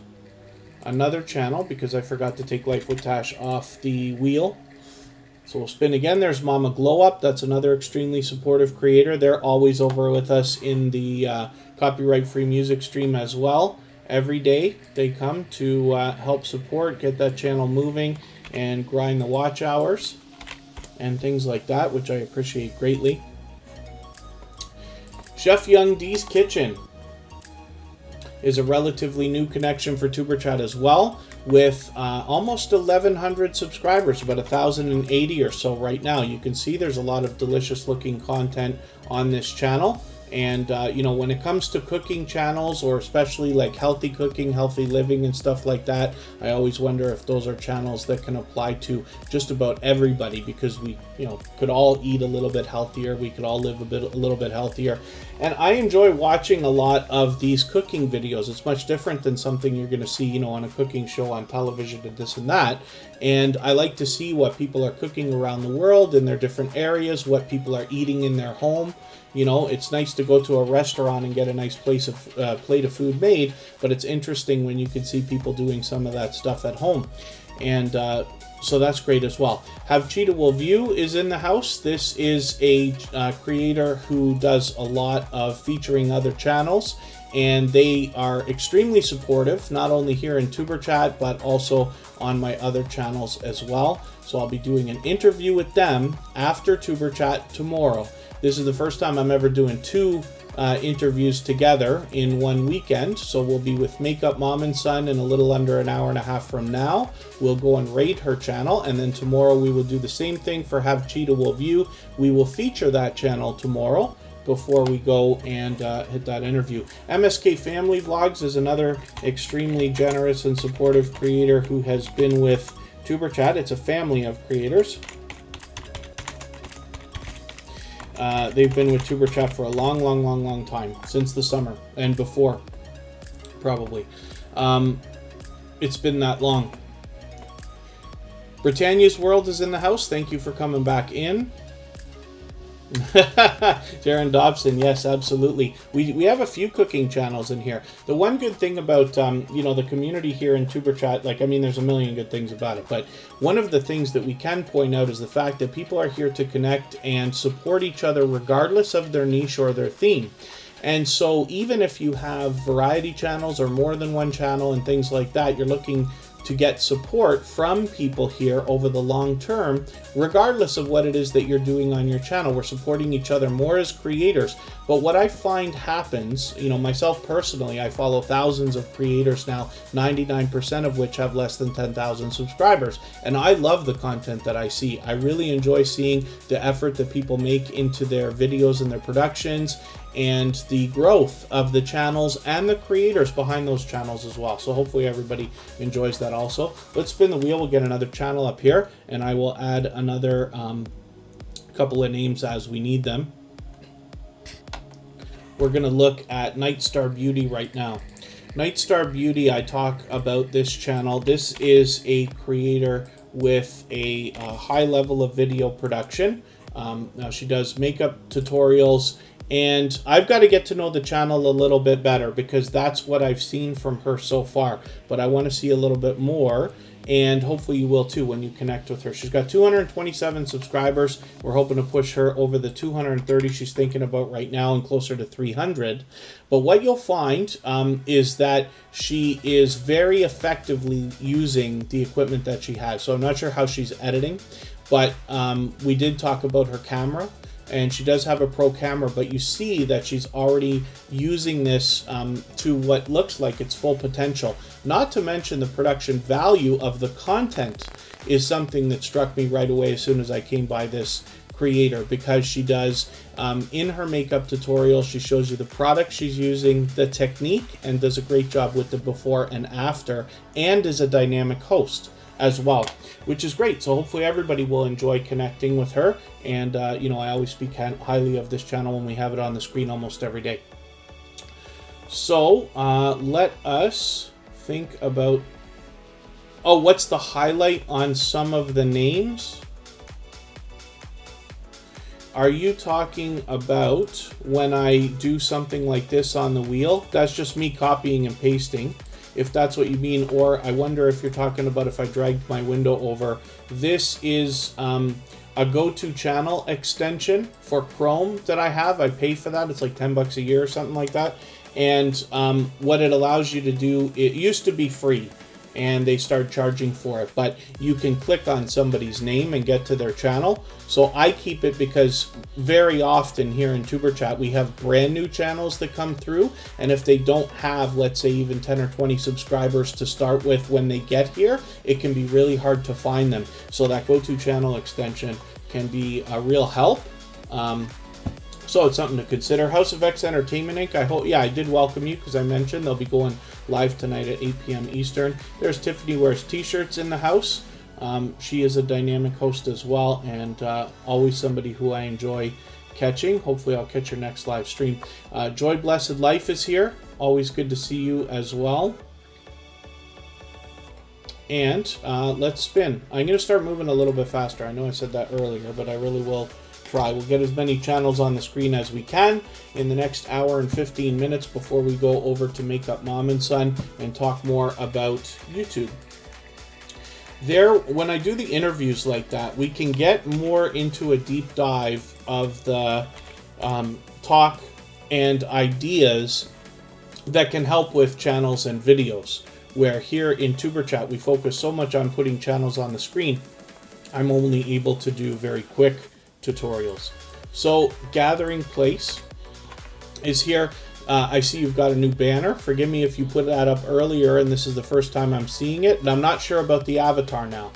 another channel, because I forgot to take Life with Tash off the wheel. So we'll spin again. There's Mama Glow Up. That's another extremely supportive creator. They're always over with us in the copyright-free music stream as well. Every day they come to help support, get that channel moving, and grind the watch hours and things like that, which I appreciate greatly. Chef Young D's Kitchen is a relatively new connection for TuberChat as well. with almost 1,100 subscribers, about 1,080 or so right now. You can see there's a lot of delicious looking content on this channel. And, you know, when it comes to cooking channels, or especially like healthy cooking, healthy living and stuff like that, I always wonder if those are channels that can apply to just about everybody, because we, you know, could all eat a little bit healthier. We could all live a little bit healthier. And I enjoy watching a lot of these cooking videos. It's much different than something you're going to see, you know, on a cooking show on television and this and that. And I like to see what people are cooking around the world in their different areas, what people are eating in their home. You know, it's nice to go to a restaurant and get a nice plate of food made, but it's interesting when you can see people doing some of that stuff at home. And so that's great as well. Have Cheetah Will View is in the house. This is a creator who does a lot of featuring other channels, and they are extremely supportive, not only here in Superchat, but also on my other channels as well. So I'll be doing an interview with them after Superchat tomorrow. This is the first time I'm ever doing two interviews together in one weekend. So we'll be with Makeup Mom and Son in a little under an hour and a half from now. We'll go and rate her channel, and then tomorrow we will do the same thing for Have Cheetah Will View. We will feature that channel tomorrow before we go and hit that interview. MSK Family Vlogs is another extremely generous and supportive creator who has been with TuberChat. It's a family of creators. They've been with TuberChat for a long time, since the summer and before, probably. It's been that long. Britannia's World is in the house. Thank you for coming back in. Darren Dobson, yes, absolutely. We have a few cooking channels in here. The one good thing about you know, the community here in TuberChat, like, I mean, there's a million good things about it, but one of the things that we can point out is the fact that people are here to connect and support each other regardless of their niche or their theme. And so even if you have variety channels or more than one channel and things like that, you're looking to get support from people here over the long term, regardless of what it is that you're doing on your channel. We're supporting each other more as creators. But what I find happens, you know, myself personally, I follow thousands of creators now, 99% of which have less than 10,000 subscribers. And I love the content that I see. I really enjoy seeing the effort that people make into their videos and their productions, and the growth of the channels and the creators behind those channels as well. So hopefully everybody enjoys that also. Let's spin the wheel. We'll get another channel up here, and I will add another couple of names as we need them. We're going to look at Nightstar Beauty right now. Nightstar Beauty, I talk about this channel. This is a creator with a high level of video production. Now she does makeup tutorials, and I've got to get to know the channel a little bit better, because that's what I've seen from her so far. But I want to see a little bit more, and hopefully you will too when you connect with her. She's got 227 subscribers. We're hoping to push her over the 230 she's thinking about right now, and closer to 300. But what you'll find is that she is very effectively using the equipment that she has. So I'm not sure how she's editing, but we did talk about her camera. And she does have a pro camera, but you see that she's already using this to what looks like its full potential. Not to mention the production value of the content is something that struck me right away as soon as I came by this creator, because she does, in her makeup tutorial, she shows you the product she's using, the technique, and does a great job with the before and after, and is a dynamic host as well, which is great. So hopefully everybody will enjoy connecting with her. And you know, I always speak highly of this channel when we have it on the screen almost every day. So let us think about, oh, what's the highlight on some of the names? Are you talking about when I do something like this on the wheel? That's just me copying and pasting, if that's what you mean. Or I wonder if you're talking about if I dragged my window over. This is a go-to channel extension for Chrome that I have. I pay for that. It's like 10 bucks a year or something like that. And what it allows you to do, it used to be free. and they start charging for it. But you can click on somebody's name and get to their channel. So I keep it because very often here in Superchat we have brand new channels that come through, and if they don't have, let's say, even 10 or 20 subscribers to start with when they get here, it can be really hard to find them. So that go to channel extension can be a real help. So it's something to consider. House of X Entertainment Inc. I hope, yeah, I did welcome you because I mentioned they'll be going live tonight at 8 p.m. Eastern. There's Tiffany Wears T-shirts in the house. She is a dynamic host as well, and always somebody who I enjoy catching. Hopefully I'll catch your next live stream. Joy Blessed Life is here. Always good to see you as well. And let's spin. I'm going to start moving a little bit faster. I know I said that earlier, but I really will try. We'll get as many channels on the screen as we can in the next hour and 15 minutes before we go over to Makeup Mom and Son and talk more about YouTube. There, when I do the interviews like that, we can get more into a deep dive of the talk and ideas that can help with channels and videos. Where here in Superchat we focus so much on putting channels on the screen, I'm only able to do very quick tutorials. So Gathering Place is here. I see you've got a new banner. Forgive me if you put that up earlier and this is the first time I'm seeing it, and I'm not sure about the avatar now.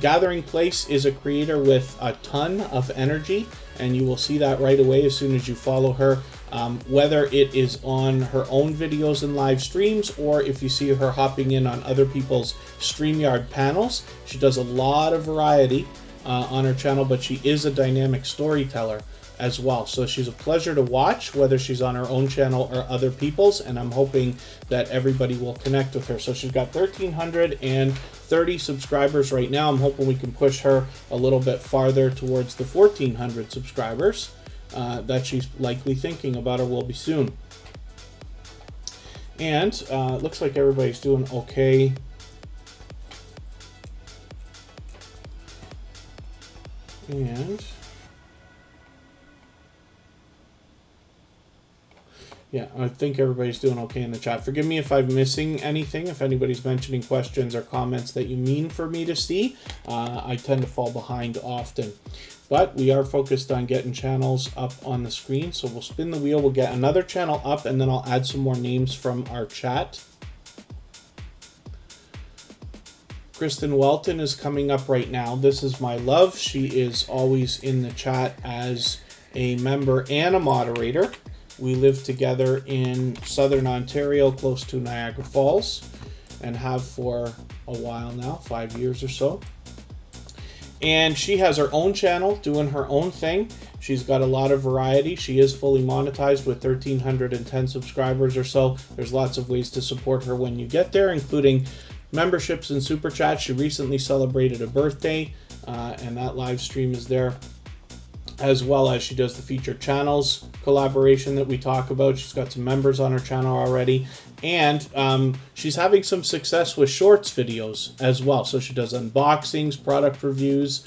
Gathering Place is a creator with a ton of energy, and you will see that right away as soon as you follow her. Whether it is on her own videos and live streams, or if you see her hopping in on other people's StreamYard panels. She does a lot of variety on her channel, but she is a dynamic storyteller as well. So she's a pleasure to watch, whether she's on her own channel or other people's, and I'm hoping that everybody will connect with her. So she's got 1,330 subscribers right now. I'm hoping we can push her a little bit farther towards the 1,400 subscribers that she's likely thinking about or will be soon. And it looks like everybody's doing okay. And yeah, I think everybody's doing okay in the chat. Forgive me if I'm missing anything. If anybody's mentioning questions or comments that you mean for me to see, I tend to fall behind often. But we are focused on getting channels up on the screen. So we'll spin the wheel, we'll get another channel up, and then I'll add some more names from our chat. Kristen Welton is coming up right now. This is my love. She is always in the chat as a member and a moderator. We live together in Southern Ontario, close to Niagara Falls, and have for a while now, 5 years or so. And she has her own channel doing her own thing. She's got a lot of variety. She is fully monetized with 1,310 subscribers or so. There's lots of ways to support her when you get there, including memberships and super chats. She recently celebrated a birthday, and that live stream is there, as well as she does the featured channels collaboration that we talk about. She's got some members on her channel already, and she's having some success with shorts videos as well. So she does unboxings, product reviews,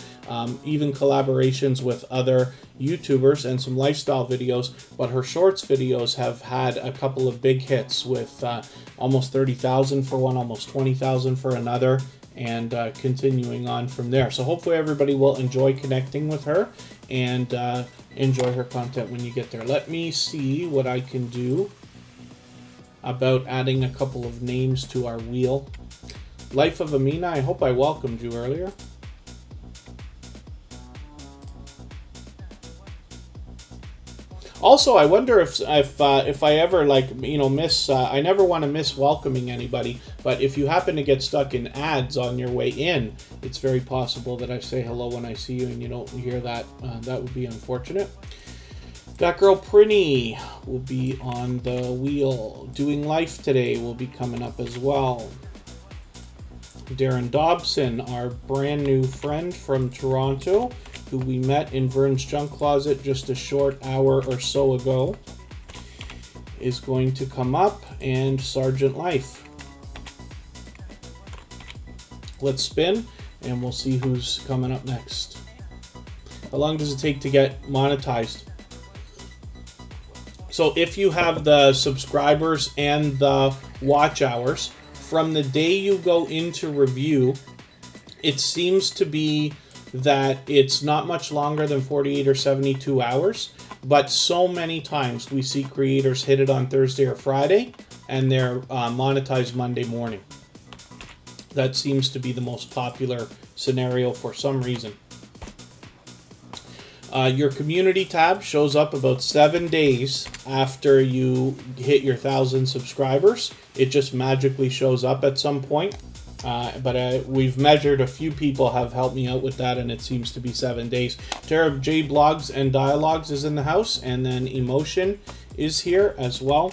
even collaborations with other YouTubers and some lifestyle videos. But her shorts videos have had a couple of big hits with almost 30,000 for one, almost 20,000 for another, and continuing on from there. So hopefully everybody will enjoy connecting with her and enjoy her content when you get there. Let me see what I can do about adding a couple of names to our wheel. Life of Amina, I hope I welcomed you earlier. Also, I wonder if I ever, like, you know, miss, I never want to miss welcoming anybody, but if you happen to get stuck in ads on your way in, it's very possible that I say hello when I see you and you don't hear that. That would be unfortunate. That girl Prinny will be on the wheel. Doing Life Today will be coming up as well. Darren Dobson, our brand new friend from Toronto, who we met in Vern's Junk Closet just a short hour or so ago, is going to come up, and Sergeant Life. Let's spin, and we'll see who's coming up next. How long does it take to get monetized? So if you have the subscribers and the watch hours from the day you go into review, it seems to be that it's not much longer than 48 or 72 hours, but so many times we see creators hit it on Thursday or Friday, and they're monetized Monday morning. That seems to be the most popular scenario for some reason. Your community tab shows up about 7 days after you hit your 1,000 subscribers. It just magically shows up at some point. But we've measured, a few people have helped me out with that, and it seems to be 7 days. Tara J Blogs and Dialogues is in the house, and then Emotion is here as well.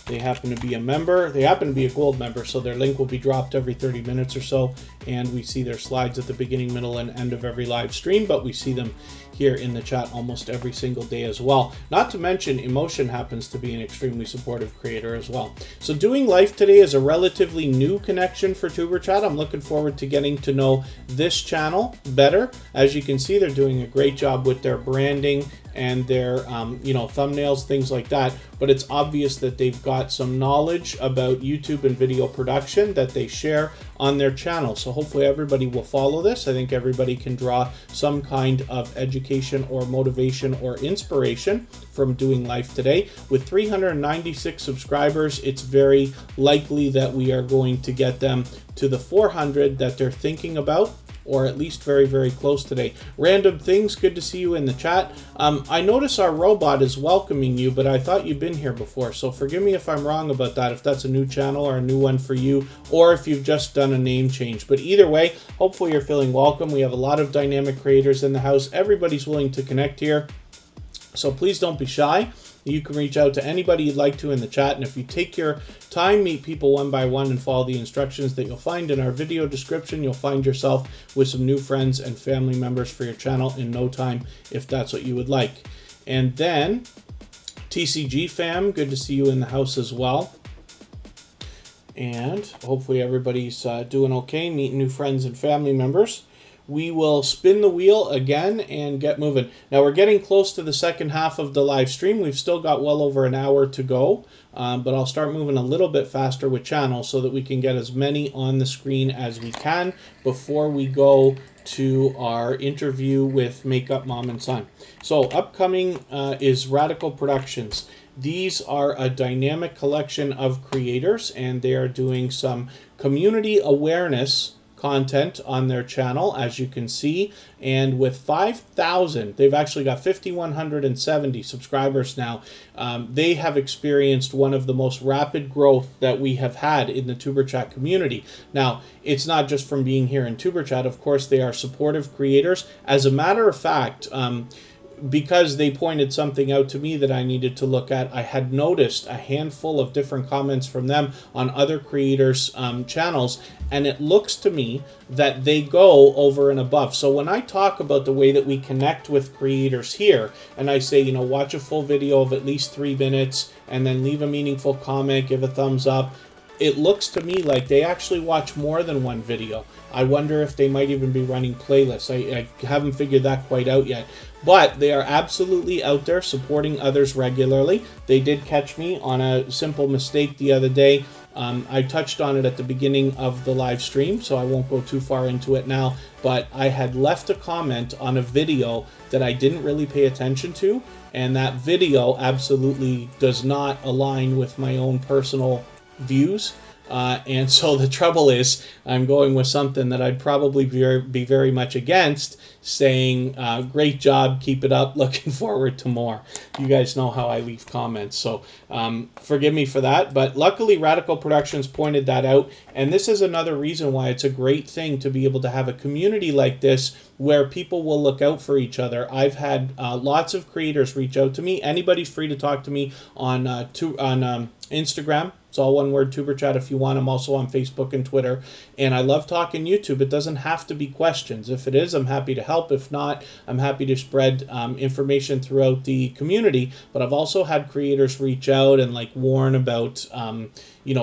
They happen to be a member. They happen to be a gold member, so their link will be dropped every 30 minutes or so, and we see their slides at the beginning, middle, and end of every live stream, but we see them here in the chat almost every single day as well. Not to mention, Emotion happens to be an extremely supportive creator as well. So doing live today is a relatively new connection for Superchat. I'm looking forward to getting to know this channel better. As you can see, they're doing a great job with their branding and their thumbnails, things like that. But it's obvious that they've got some knowledge about YouTube and video production that they share on their channel. So hopefully everybody will follow this. I think everybody can draw some kind of education or motivation or inspiration from doing life today. With 396 subscribers, it's very likely that we are going to get them to the 400 that they're thinking about, or at least very, very close today. Random Things, good to see you in the chat. I notice our robot is welcoming you, but I thought you'd been here before, so forgive me if I'm wrong about that, if that's a new channel or a new one for you, or if you've just done a name change. But either way, hopefully you're feeling welcome. We have a lot of dynamic creators in the house. Everybody's willing to connect here, so please don't be shy. You can reach out to anybody you'd like to in the chat, and if you take your time, meet people one by one, and follow the instructions that you'll find in our video description, you'll find yourself with some new friends and family members for your channel in no time, if that's what you would like. And then TCG fam, good to see you in the house as well. And hopefully everybody's doing okay, meeting new friends and family members. We will spin the wheel again and get moving. Now we're getting close to the second half of the live stream. We've still got well over an hour to go, but I'll start moving a little bit faster with channels so that we can get as many on the screen as we can before we go to our interview with Makeup Mom and Son. So upcoming is Radical Productions. These are a dynamic collection of creators, and they are doing some community awareness content on their channel, as you can see, and with 5,000, they've actually got 5,170 subscribers now. They have experienced one of the most rapid growth that we have had in the Superchat community. Now, it's not just from being here in Superchat. Of course, they are supportive creators. As a matter of fact, because they pointed something out to me that I needed to look at, I had noticed a handful of different comments from them on other creators' channels, and it looks to me that they go over and above. So when I talk about the way that we connect with creators here, and I say, watch a full video of at least 3 minutes, and then leave a meaningful comment, give a thumbs up, it looks to me like they actually watch more than one video. I wonder if they might even be running playlists. I haven't figured that quite out yet. But they are absolutely out there supporting others regularly. They did catch me on a simple mistake the other day. I touched on it at the beginning of the live stream, so I won't go too far into it now. But I had left a comment on a video that I didn't really pay attention to, and that video absolutely does not align with my own personal views. And so the trouble is, I'm going with something that I'd probably be very much against, saying, great job, keep it up, looking forward to more. You guys know how I leave comments, so forgive me for that. But luckily, Radical Productions pointed that out, and this is another reason why it's a great thing to be able to have a community like this where people will look out for each other. I've had lots of creators reach out to me. Anybody's free to talk to me on Instagram. It's all one word, Superchat, if you want. I'm also on Facebook and Twitter. And I love talking YouTube. It doesn't have to be questions. If it is, I'm happy to help. If not, I'm happy to spread information throughout the community. But I've also had creators reach out and warn about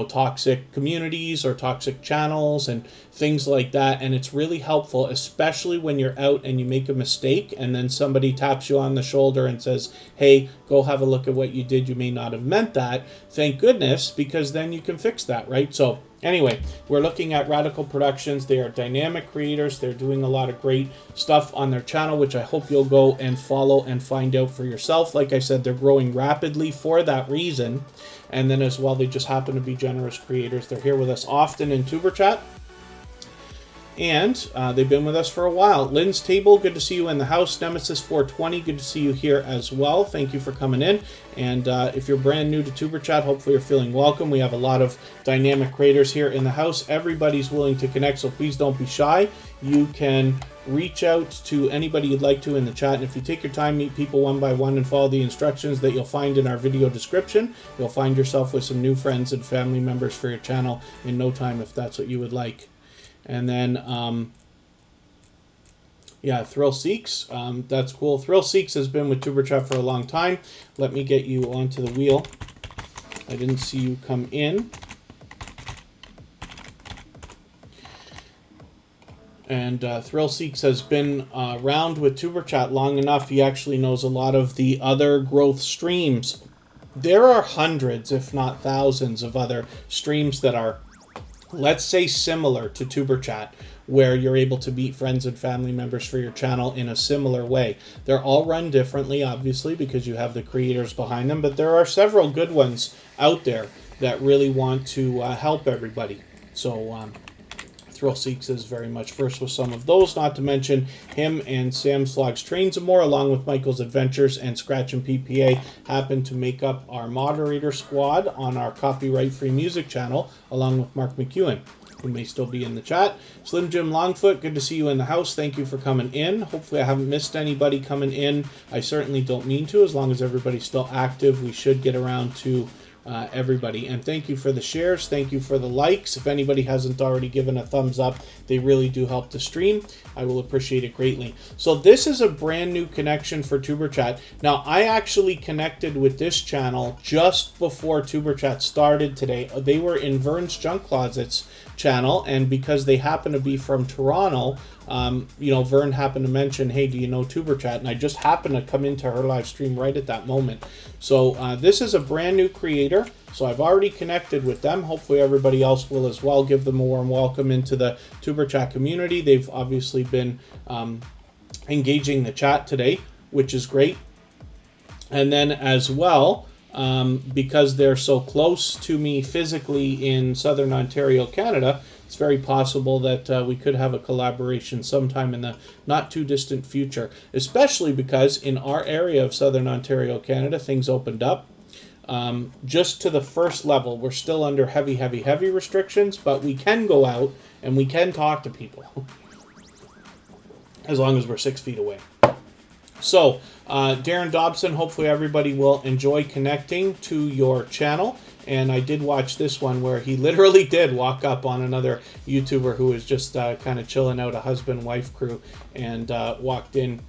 toxic communities or toxic channels and things like that. And it's really helpful, especially when you're out and you make a mistake and then somebody taps you on the shoulder and says, hey, go have a look at what you did. You may not have meant that. Thank goodness, because then you can fix that, right? So anyway, we're looking at Radical Productions. They are dynamic creators. They're doing a lot of great stuff on their channel, which I hope you'll go and follow and find out for yourself. Like I said, they're growing rapidly for that reason. And then as well, they just happen to be generous creators. They're here with us often in Superchat. And they've been with us for a while. Lynn's Table, good to see you in the house. Nemesis 420, good to see you here as well. Thank you for coming in. And if you're brand new to TuberChat, hopefully you're feeling welcome. We have a lot of dynamic creators here in the house. Everybody's willing to connect, so please don't be shy. You can reach out to anybody you'd like to in the chat. And if you take your time, meet people one by one and follow the instructions that you'll find in our video description, you'll find yourself with some new friends and family members for your channel in no time if that's what you would like. And then, yeah, Thrill Seeks, that's cool. Thrill Seeks has been with TuberChat for a long time. Let me get you onto the wheel. I didn't see you come in. And Thrill Seeks has been around with TuberChat long enough. He actually knows a lot of the other growth streams. There are hundreds, if not thousands, of other streams that are, let's say, similar to TuberChat, where you're able to meet friends and family members for your channel in a similar way. They're all run differently, obviously, because you have the creators behind them, but there are several good ones out there that really want to help everybody. So Thrill Seeks is very much first with some of those, not to mention him and Sam's Vlogs Trains and More, along with Michael's Adventures and Scratch and PPA, happen to make up our moderator squad on our copyright-free music channel, along with Mark McEwen, who may still be in the chat. Slim Jim Longfoot, good to see you in the house. Thank you for coming in. Hopefully I haven't missed anybody coming in. I certainly don't mean to. As long as everybody's still active, we should get around to everybody. And thank you for the shares. Thank you for the likes. If anybody hasn't already given a thumbs up, they really do help the stream. I will appreciate it greatly. So this is a brand new connection for TuberChat. Now, I actually connected with this channel just before TuberChat started today. They were in Vern's Junk Closet's channel, and because they happen to be from Toronto, Vern happened to mention, hey, do you know TuberChat? And I just happened to come into her live stream right at that moment. So this is a brand new creator. So I've already connected with them. Hopefully everybody else will as well. Give them a warm welcome into the TuberChat community. They've obviously been engaging the chat today, which is great. And then as well, because they're so close to me physically in Southern Ontario, Canada, it's very possible that we could have a collaboration sometime in the not too distant future, especially because in our area of Southern Ontario, Canada, things opened up. Just to the first level, we're still under heavy restrictions, but we can go out and we can talk to people as long as we're 6 feet away. So, Darren Dobson, hopefully everybody will enjoy connecting to your channel. And I did watch this one where he literally did walk up on another YouTuber who was just kind of chilling out, a husband-wife crew, and walked in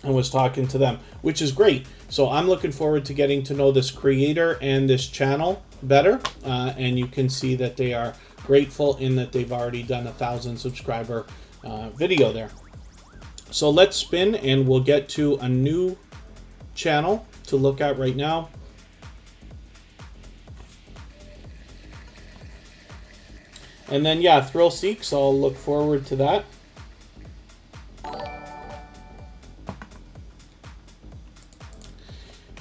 and was talking to them, which is great. So I'm looking forward to getting to know this creator and this channel better. And you can see that they are grateful in that they've already done 1,000 subscriber video there. So let's spin and we'll get to a new channel to look at right now. And then, yeah, Thrill Seeks, I'll look forward to that.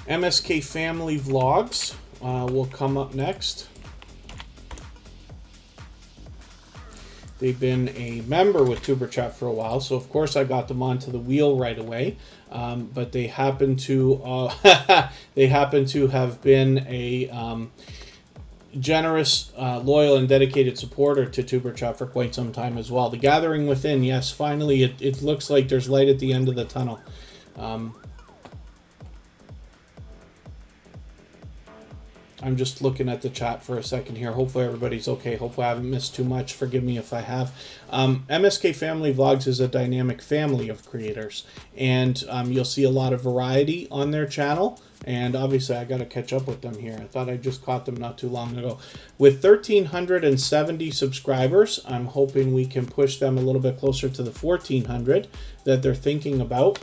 MSK Family Vlogs will come up next. They've been a member with TuberChat for a while, so of course I got them onto the wheel right away. But they happen to have been a generous, loyal, and dedicated supporter to TuberChat for quite some time as well. The Gathering Within, yes, finally it looks like there's light at the end of the tunnel. I'm just looking at the chat for a second here. Hopefully everybody's okay. Hopefully I haven't missed too much. Forgive me if I have. MSK Family Vlogs is a dynamic family of creators, and you'll see a lot of variety on their channel. And obviously I got to catch up with them here. I thought I just caught them not too long ago. With 1,370 subscribers, I'm hoping we can push them a little bit closer to the 1,400 that they're thinking about.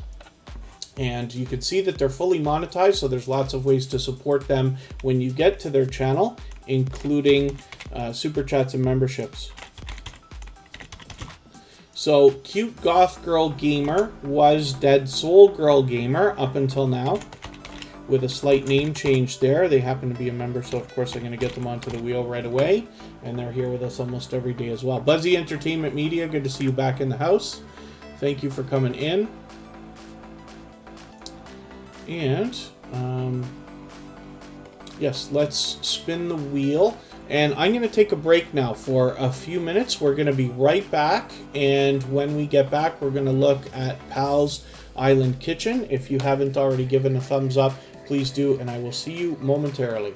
And you can see that they're fully monetized, so there's lots of ways to support them when you get to their channel, including super chats and memberships. So Cute Goth Girl Gamer was Dead Soul Girl Gamer up until now, with a slight name change there. They happen to be a member, so of course I'm going to get them onto the wheel right away. And they're here with us almost every day as well. Buzzy Entertainment Media, good to see you back in the house. Thank you for coming in. And yes, let's spin the wheel. And I'm going to take a break now for a few minutes. We're going to be right back. And when we get back, we're going to look at Pal's Island Kitchen. If you haven't already given a thumbs up, please do. And I will see you momentarily.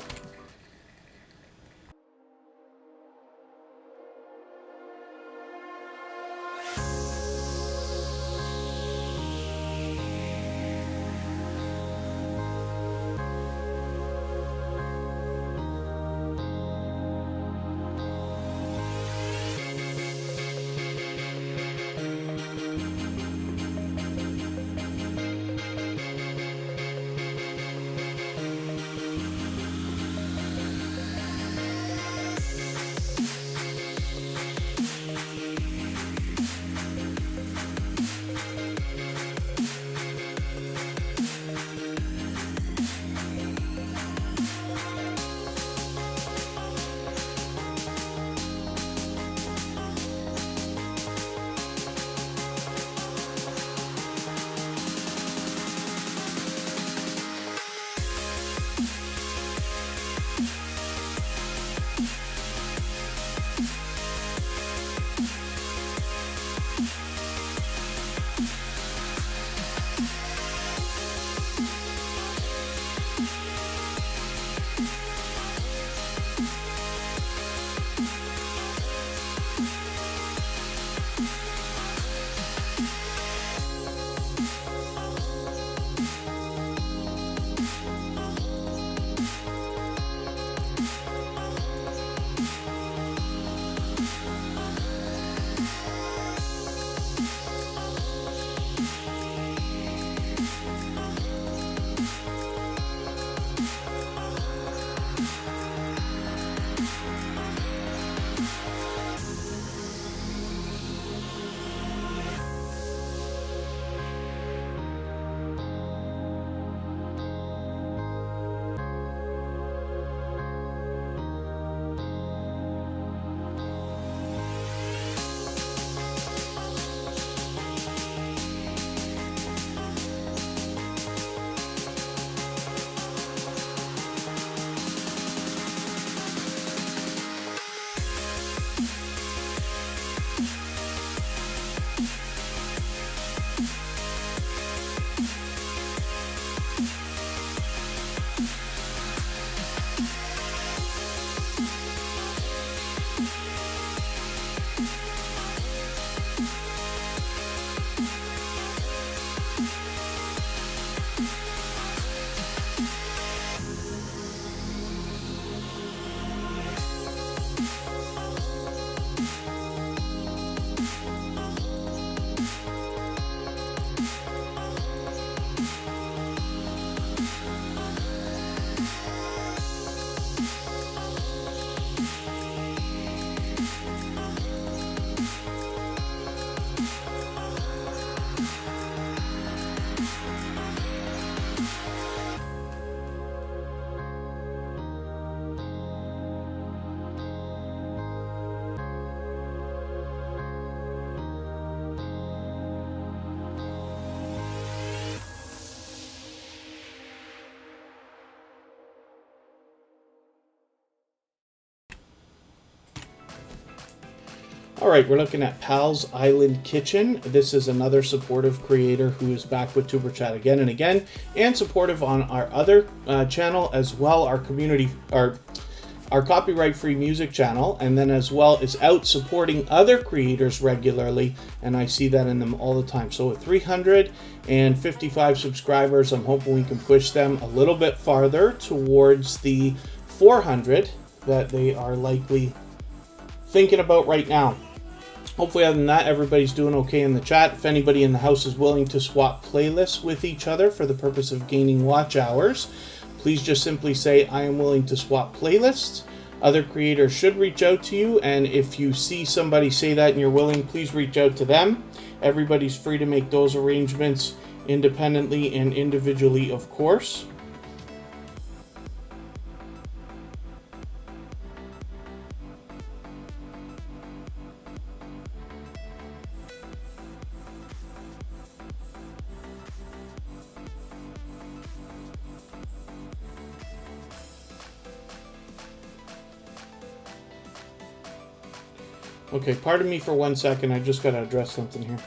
All right, we're looking at Pal's Island Kitchen. This is another supportive creator who is back with Superchat again and again, and supportive on our other channel as well, our community, our our copyright-free music channel, and then as well is out supporting other creators regularly, and I see that in them all the time. So with 355 subscribers, I'm hoping we can push them a little bit farther towards the 400 that they are likely thinking about right now. Hopefully, other than that, everybody's doing okay in the chat. If anybody in the house is willing to swap playlists with each other for the purpose of gaining watch hours, please just simply say, I am willing to swap playlists. Other creators should reach out to you, and if you see somebody say that and you're willing, please reach out to them. Everybody's free to make those arrangements independently and individually, of course. Okay, pardon me for 1 second. I just got to address something here.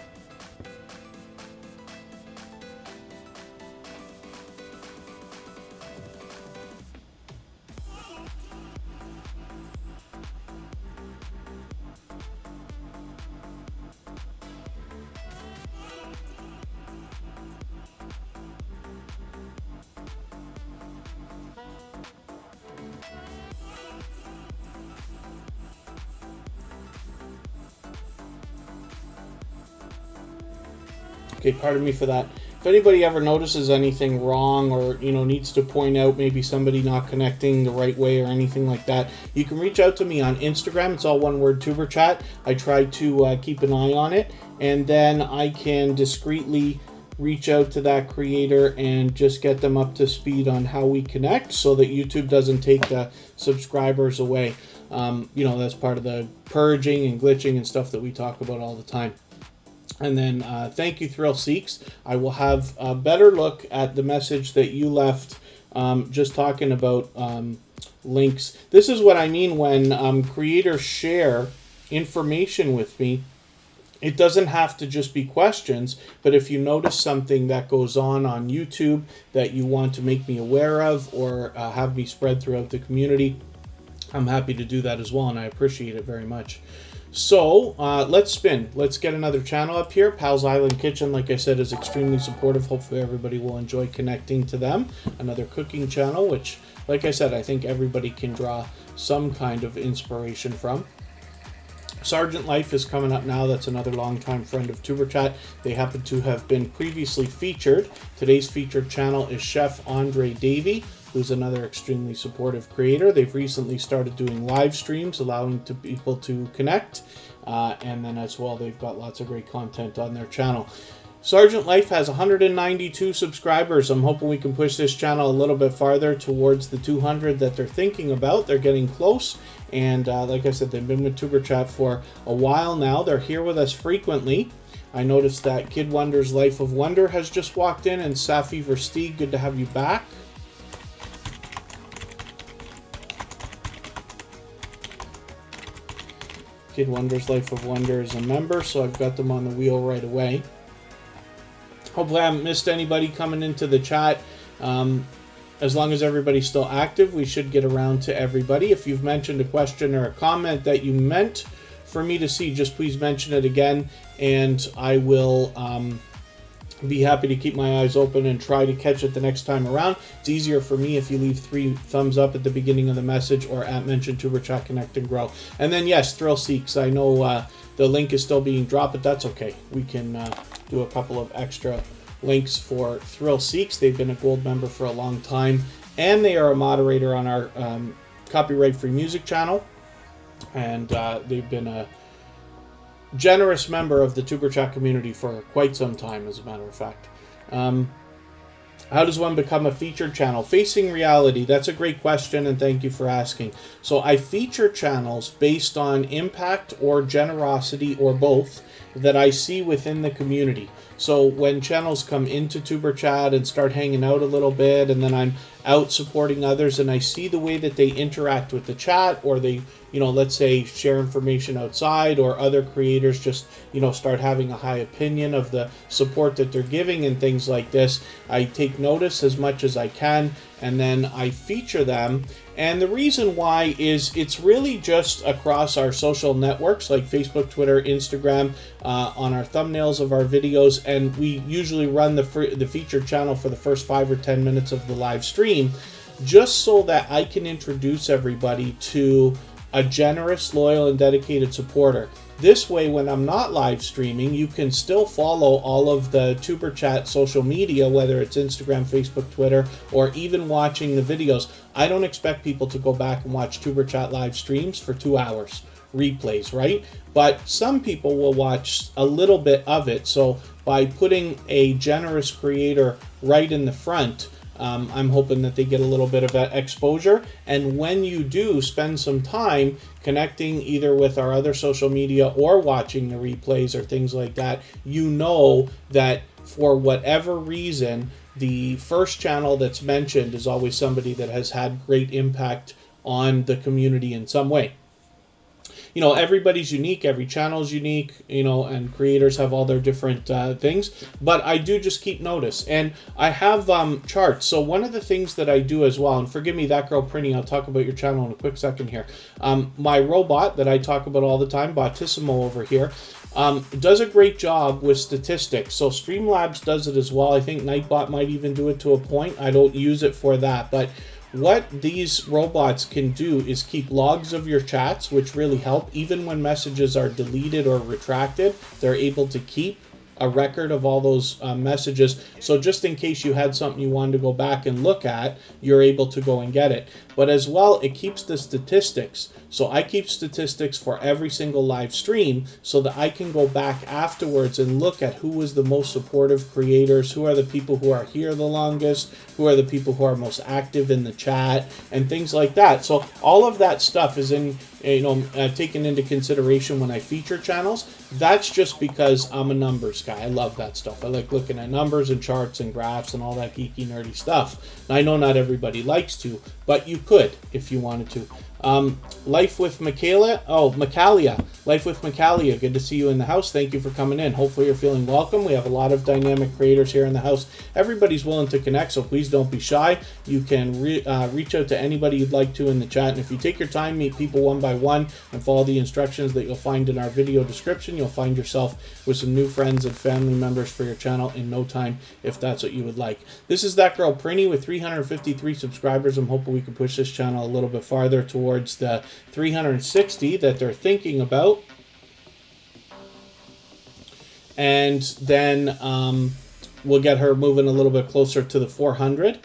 Okay, pardon me for that. If anybody ever notices anything wrong or, needs to point out maybe somebody not connecting the right way or anything like that, you can reach out to me on Instagram. It's all one word, Superchat. I try to keep an eye on it, and then I can discreetly reach out to that creator and just get them up to speed on how we connect so that YouTube doesn't take the subscribers away. That's part of the purging and glitching and stuff that we talk about all the time. And then thank you, Thrill Seeks. I will have a better look at the message that you left just talking about links. This is what I mean when creators share information with me. It doesn't have to just be questions, but if you notice something that goes on YouTube that you want to make me aware of or have me spread throughout the community, I'm happy to do that as well, and I appreciate it very much. So let's spin. Let's get another channel up here. Pal's Island Kitchen, like I said, is extremely supportive. Hopefully everybody will enjoy connecting to them. Another cooking channel, which, like I said, I think everybody can draw some kind of inspiration from. Sergeant Life is coming up now. That's another longtime friend of Tuberchat. They happen to have been previously featured. Today's featured channel is Chef Andre Davey, who's another extremely supportive creator. They've recently started doing live streams, allowing people to connect. And then as well, they've got lots of great content on their channel. Sergeant Life has 192 subscribers. I'm hoping we can push this channel a little bit farther towards the 200 that they're thinking about. They're getting close. And like I said, they've been with Tuberchat for a while now. They're here with us frequently. I noticed that Kid Wonder's Life of Wonder has just walked in, and Safi Versteeg, good to have you back. Kid Wonder's Life of Wonder is a member, so I've got them on the wheel right away. Hopefully I haven't missed anybody coming into the chat. As long as everybody's still active, we should get around to everybody. If you've mentioned a question or a comment that you meant for me to see, just please mention it again, and I will be happy to keep my eyes open and try to catch it the next time around. It's easier for me if you leave 3 thumbs up at the beginning of the message or at mention Tuberchat Connect and Grow. And then yes, Thrill Seeks. I know the link is still being dropped, but that's okay. We can do a couple of extra links for Thrill Seeks. They've been a gold member for a long time, and they are a moderator on our copyright-free music channel, and they've been a generous member of the Tuberchat community for quite some time, as a matter of fact. How does one become a featured channel? Facing reality, that's a great question, and thank you for asking. So I feature channels based on impact or generosity or both that I see within the community. So when channels come into Tuberchat and start hanging out a little bit, and then I'm out supporting others, and I see the way that they interact with the chat, or they, let's say share information outside, or other creators just, start having a high opinion of the support that they're giving and things like this, I take notice as much as I can, and then I feature them. And the reason why is it's really just across our social networks like Facebook, Twitter, Instagram, on our thumbnails of our videos, and we usually run the featured channel for the first 5 or 10 minutes of the live stream, just so that I can introduce everybody to a generous, loyal, and dedicated supporter. This way, when I'm not live streaming, you can still follow all of the Superchat social media, whether it's Instagram, Facebook, Twitter, or even watching the videos. I don't expect people to go back and watch Superchat live streams for 2 hours, replays, right? But some people will watch a little bit of it. So by putting a generous creator right in the front, I'm hoping that they get a little bit of exposure. And when you do spend some time connecting either with our other social media or watching the replays or things like that, you know that for whatever reason, the first channel that's mentioned is always somebody that has had great impact on the community in some way. You know, everybody's unique, every channel is unique, you know, and creators have all their different things, but I do just keep notice. And I have charts. So one of the things that I do as well, and forgive me, that girl Prinny, I'll talk about your channel in a quick second here. My robot that I talk about all the time, Botissimo over here, does a great job with statistics. So Streamlabs does it as well. I think Nightbot might even do it to a point. I don't use it for that, but what these robots can do is keep logs of your chats, which really help. Even when messages are deleted or retracted, they're able to keep a record of all those messages. So just in case you had something you wanted to go back and look at, you're able to go and get it. But as well, it keeps the statistics. So I keep statistics for every single live stream so that I can go back afterwards and look at who was the most supportive creators, who are the people who are here the longest, who are the people who are most active in the chat, and things like that. So all of that stuff is taken into consideration when I feature channels. That's just because I'm a numbers guy. I love that stuff. I like looking at numbers and charts and graphs and all that geeky, nerdy stuff. And I know not everybody likes to, but you could if you wanted to. Life with Michaela. Oh, Michaelia. Life with Michaelia. Good to see you in the house. Thank you for coming in. Hopefully you're feeling welcome. We have a lot of dynamic creators here in the house. Everybody's willing to connect, so please don't be shy. You can reach out to anybody you'd like to in the chat. And if you take your time, meet people one by one, and follow the instructions that you'll find in our video description, you'll find yourself with some new friends and family members for your channel in no time, if that's what you would like. This is that girl Prinny with 353 subscribers. I'm hoping we can push this channel a little bit farther towards the 360 that they're thinking about. And then we'll get her moving a little bit closer to the 400.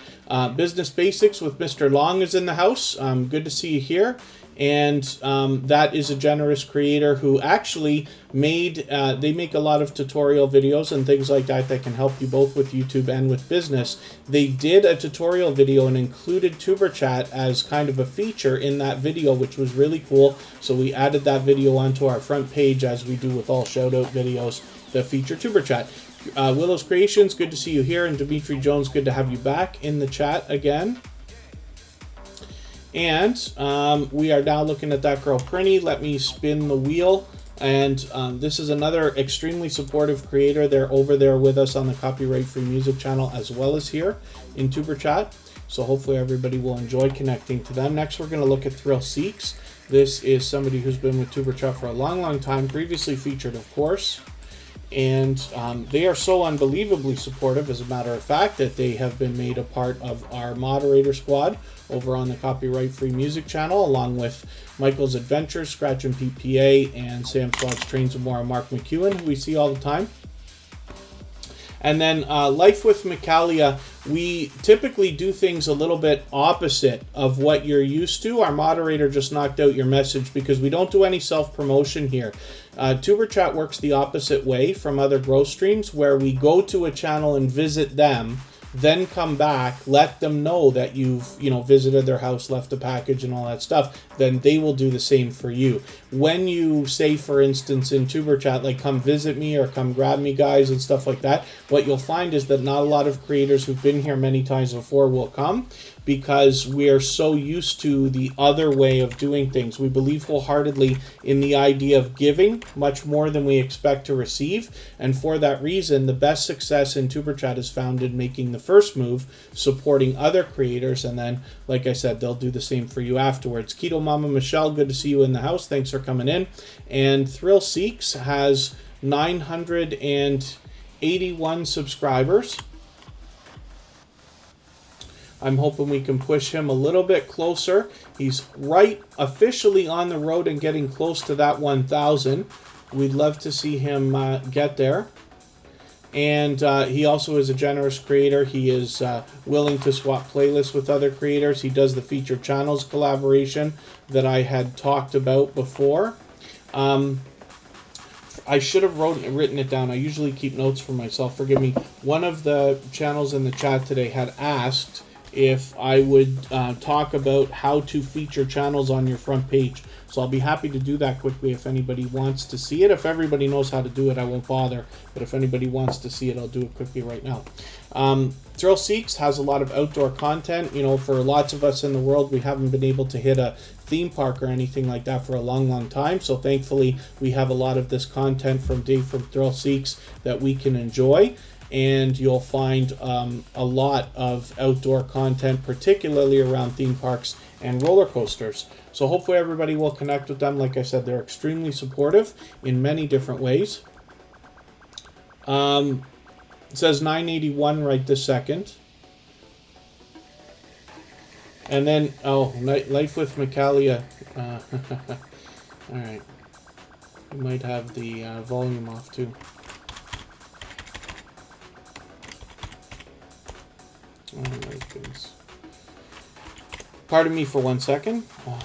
Business Basics with Mr. Long is in the house. Good to see you here. And that is a generous creator who actually made, they make a lot of tutorial videos and things like that that can help you both with YouTube and with business. They did a tutorial video and included Superchat as kind of a feature in that video, which was really cool. So we added that video onto our front page, as we do with all shoutout videos that feature Superchat. Willow's Creations, good to see you here. And Dimitri Jones, good to have you back in the chat again. And we are now looking at that girl Prinny. Let me spin the wheel. And this is another extremely supportive creator. They're over there with us on the Copyright Free Music channel as well as here in Superchat. So hopefully everybody will enjoy connecting to them. Next, we're going to look at Thrill Seeks. This is somebody who's been with Superchat for a long, long time. Previously featured, of course. And they are so unbelievably supportive, as a matter of fact, that they have been made a part of our moderator squad over on the Copyright Free Music channel, along with Michael's Adventures, Scratch and PPA, and Sam Squad's Trains and More, and Mark McEwen, who we see all the time. And then Life with Michaelia, we typically do things a little bit opposite of what you're used to. Our moderator just knocked out your message because we don't do any self-promotion here. Superchat works the opposite way from other growth streams, where we go to a channel and visit them, then come back, let them know that you've visited their house, left a package and all that stuff. Then they will do the same for you. when you say, for instance, in Superchat, like, come visit me or come grab me, guys, and stuff like that, what you'll find is that not a lot of creators who've been here many times before will come, because we are so used to the other way of doing things. We believe wholeheartedly in the idea of giving much more than we expect to receive, and for that reason, the best success in Superchat is found in making the first move, supporting other creators, and then, like I said, they'll do the same for you afterwards. Keto Mama Michelle, good to see you in the house. Thanks for coming in. And Thrill Seeks has 981 subscribers. I'm hoping we can push him a little bit closer. He's right officially on the road and getting close to that 1,000. We'd love to see him get there. And he also is a generous creator. He is willing to swap playlists with other creators. He does the featured channels collaboration that I had talked about before. I should have written it down. I usually keep notes for myself. Forgive me. One of the channels in the chat today had asked if I would talk about how to feature channels on your front page. So I'll be happy to do that quickly if anybody wants to see it. If everybody knows how to do it, I won't bother. But if anybody wants to see it, I'll do it quickly right now. Thrill Seeks has a lot of outdoor content. You know, for lots of us in the world, we haven't been able to hit a theme park or anything like that for a long time. So thankfully, we have a lot of this content from Dave from Thrill Seeks that we can enjoy. And you'll find a lot of outdoor content, particularly around theme parks and roller coasters. So hopefully everybody will connect with them. Like I said, they're extremely supportive in many different ways. It says 981 right this second. And then, oh, Life with Michaelia. All right. We might have the volume off too. Oh my goodness. Pardon me for 1 second. Oh.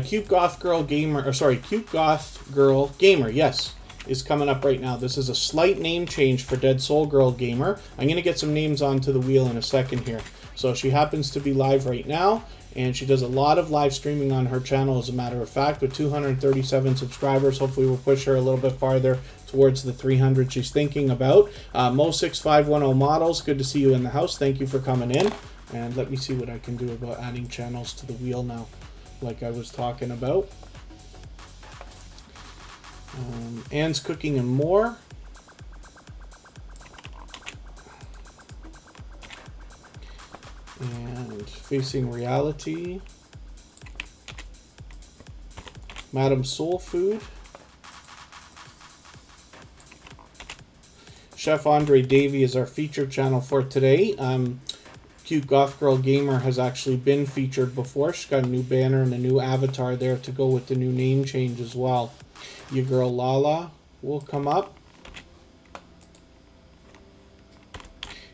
Cute Goth Girl Gamer, or sorry, Cute Goth Girl Gamer, yes, is coming up right now. This is a slight name change for Dead Soul Girl Gamer. I'm going to get some names onto the wheel in a second here. So she happens to be live right now, and she does a lot of live streaming on her channel, as a matter of fact, with 237 subscribers. Hopefully we'll push her a little bit farther towards the 300 she's thinking about. Mo6510 Models, good to see you in the house. Thank you for coming in. And let me see what I can do about adding channels to the wheel now, like I was talking about. Anne's Cooking and More. And Facing Reality. Madam Soul Food. Chef Andre Davey is our featured channel for today. Cute Goth Girl Gamer has actually been featured before. She's got a new banner and a new avatar there to go with the new name change as well. Your girl Lala will come up.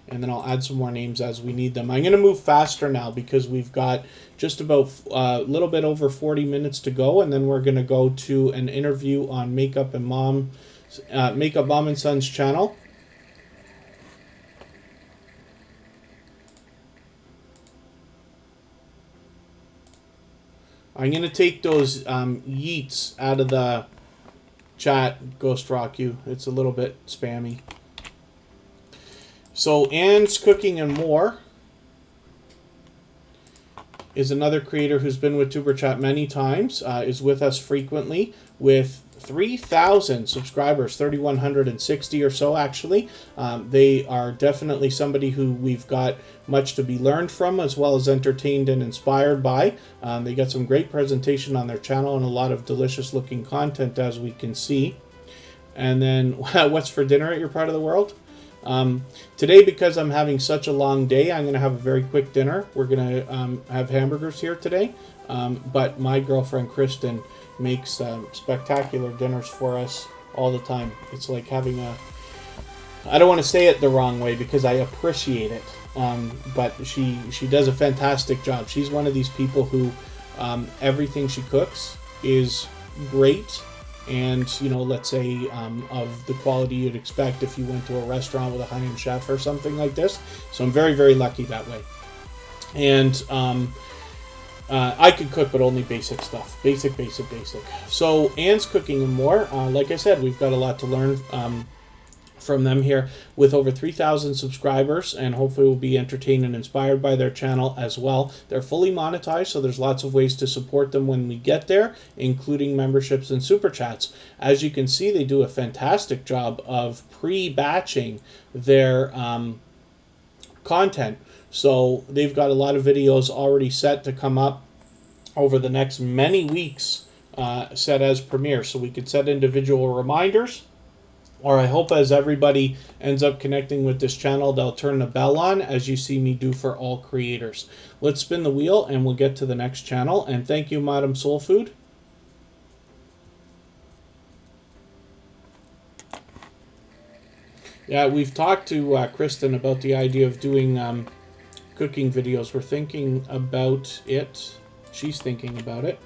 And then I'll add some more names as we need them. I'm going to move faster now because we've got just about a little bit over 40 minutes to go. And then we're going to go to an interview on Makeup Mom and Son's channel. I'm going to take those yeets out of the chat, Ghost Rock You. It's a little bit spammy. So Anne's Cooking and More is another creator who's been with Superchat many times, is with us frequently with 3,000 subscribers, 3,160 or so actually. They are definitely somebody who we've got much to be learned from, as well as entertained and inspired by. They got some great presentation on their channel and a lot of delicious looking content, as we can see. And then what's for dinner at your part of the world? Today, because I'm having such a long day, I'm going to have a very quick dinner. We're going to have hamburgers here today, but my girlfriend Kristen makes spectacular dinners for us all the time. It's like having a, I don't want to say it the wrong way because I appreciate it, but she does a fantastic job. She's one of these people who everything she cooks is great, and you know, let's say of the quality you'd expect if you went to a restaurant with a high-end chef or something like this. So I'm very, very lucky that way. And I could cook, but only basic stuff. Basic. So Anne's Cooking and More. Like I said, we've got a lot to learn from them here, with over 3,000 subscribers, and hopefully we'll be entertained and inspired by their channel as well. They're fully monetized, so there's lots of ways to support them when we get there, including memberships and super chats. As you can see, they do a fantastic job of pre-batching their content. So they've got a lot of videos already set to come up over the next many weeks, set as premiere, so we could set individual reminders. Or I hope as everybody ends up connecting with this channel, they'll turn the bell on, as you see me do for all creators. Let's spin the wheel and we'll get to the next channel. And thank you, Madam Soul Food. Yeah, we've talked to Kristen about the idea of doing cooking videos. We're thinking about it. She's thinking about it.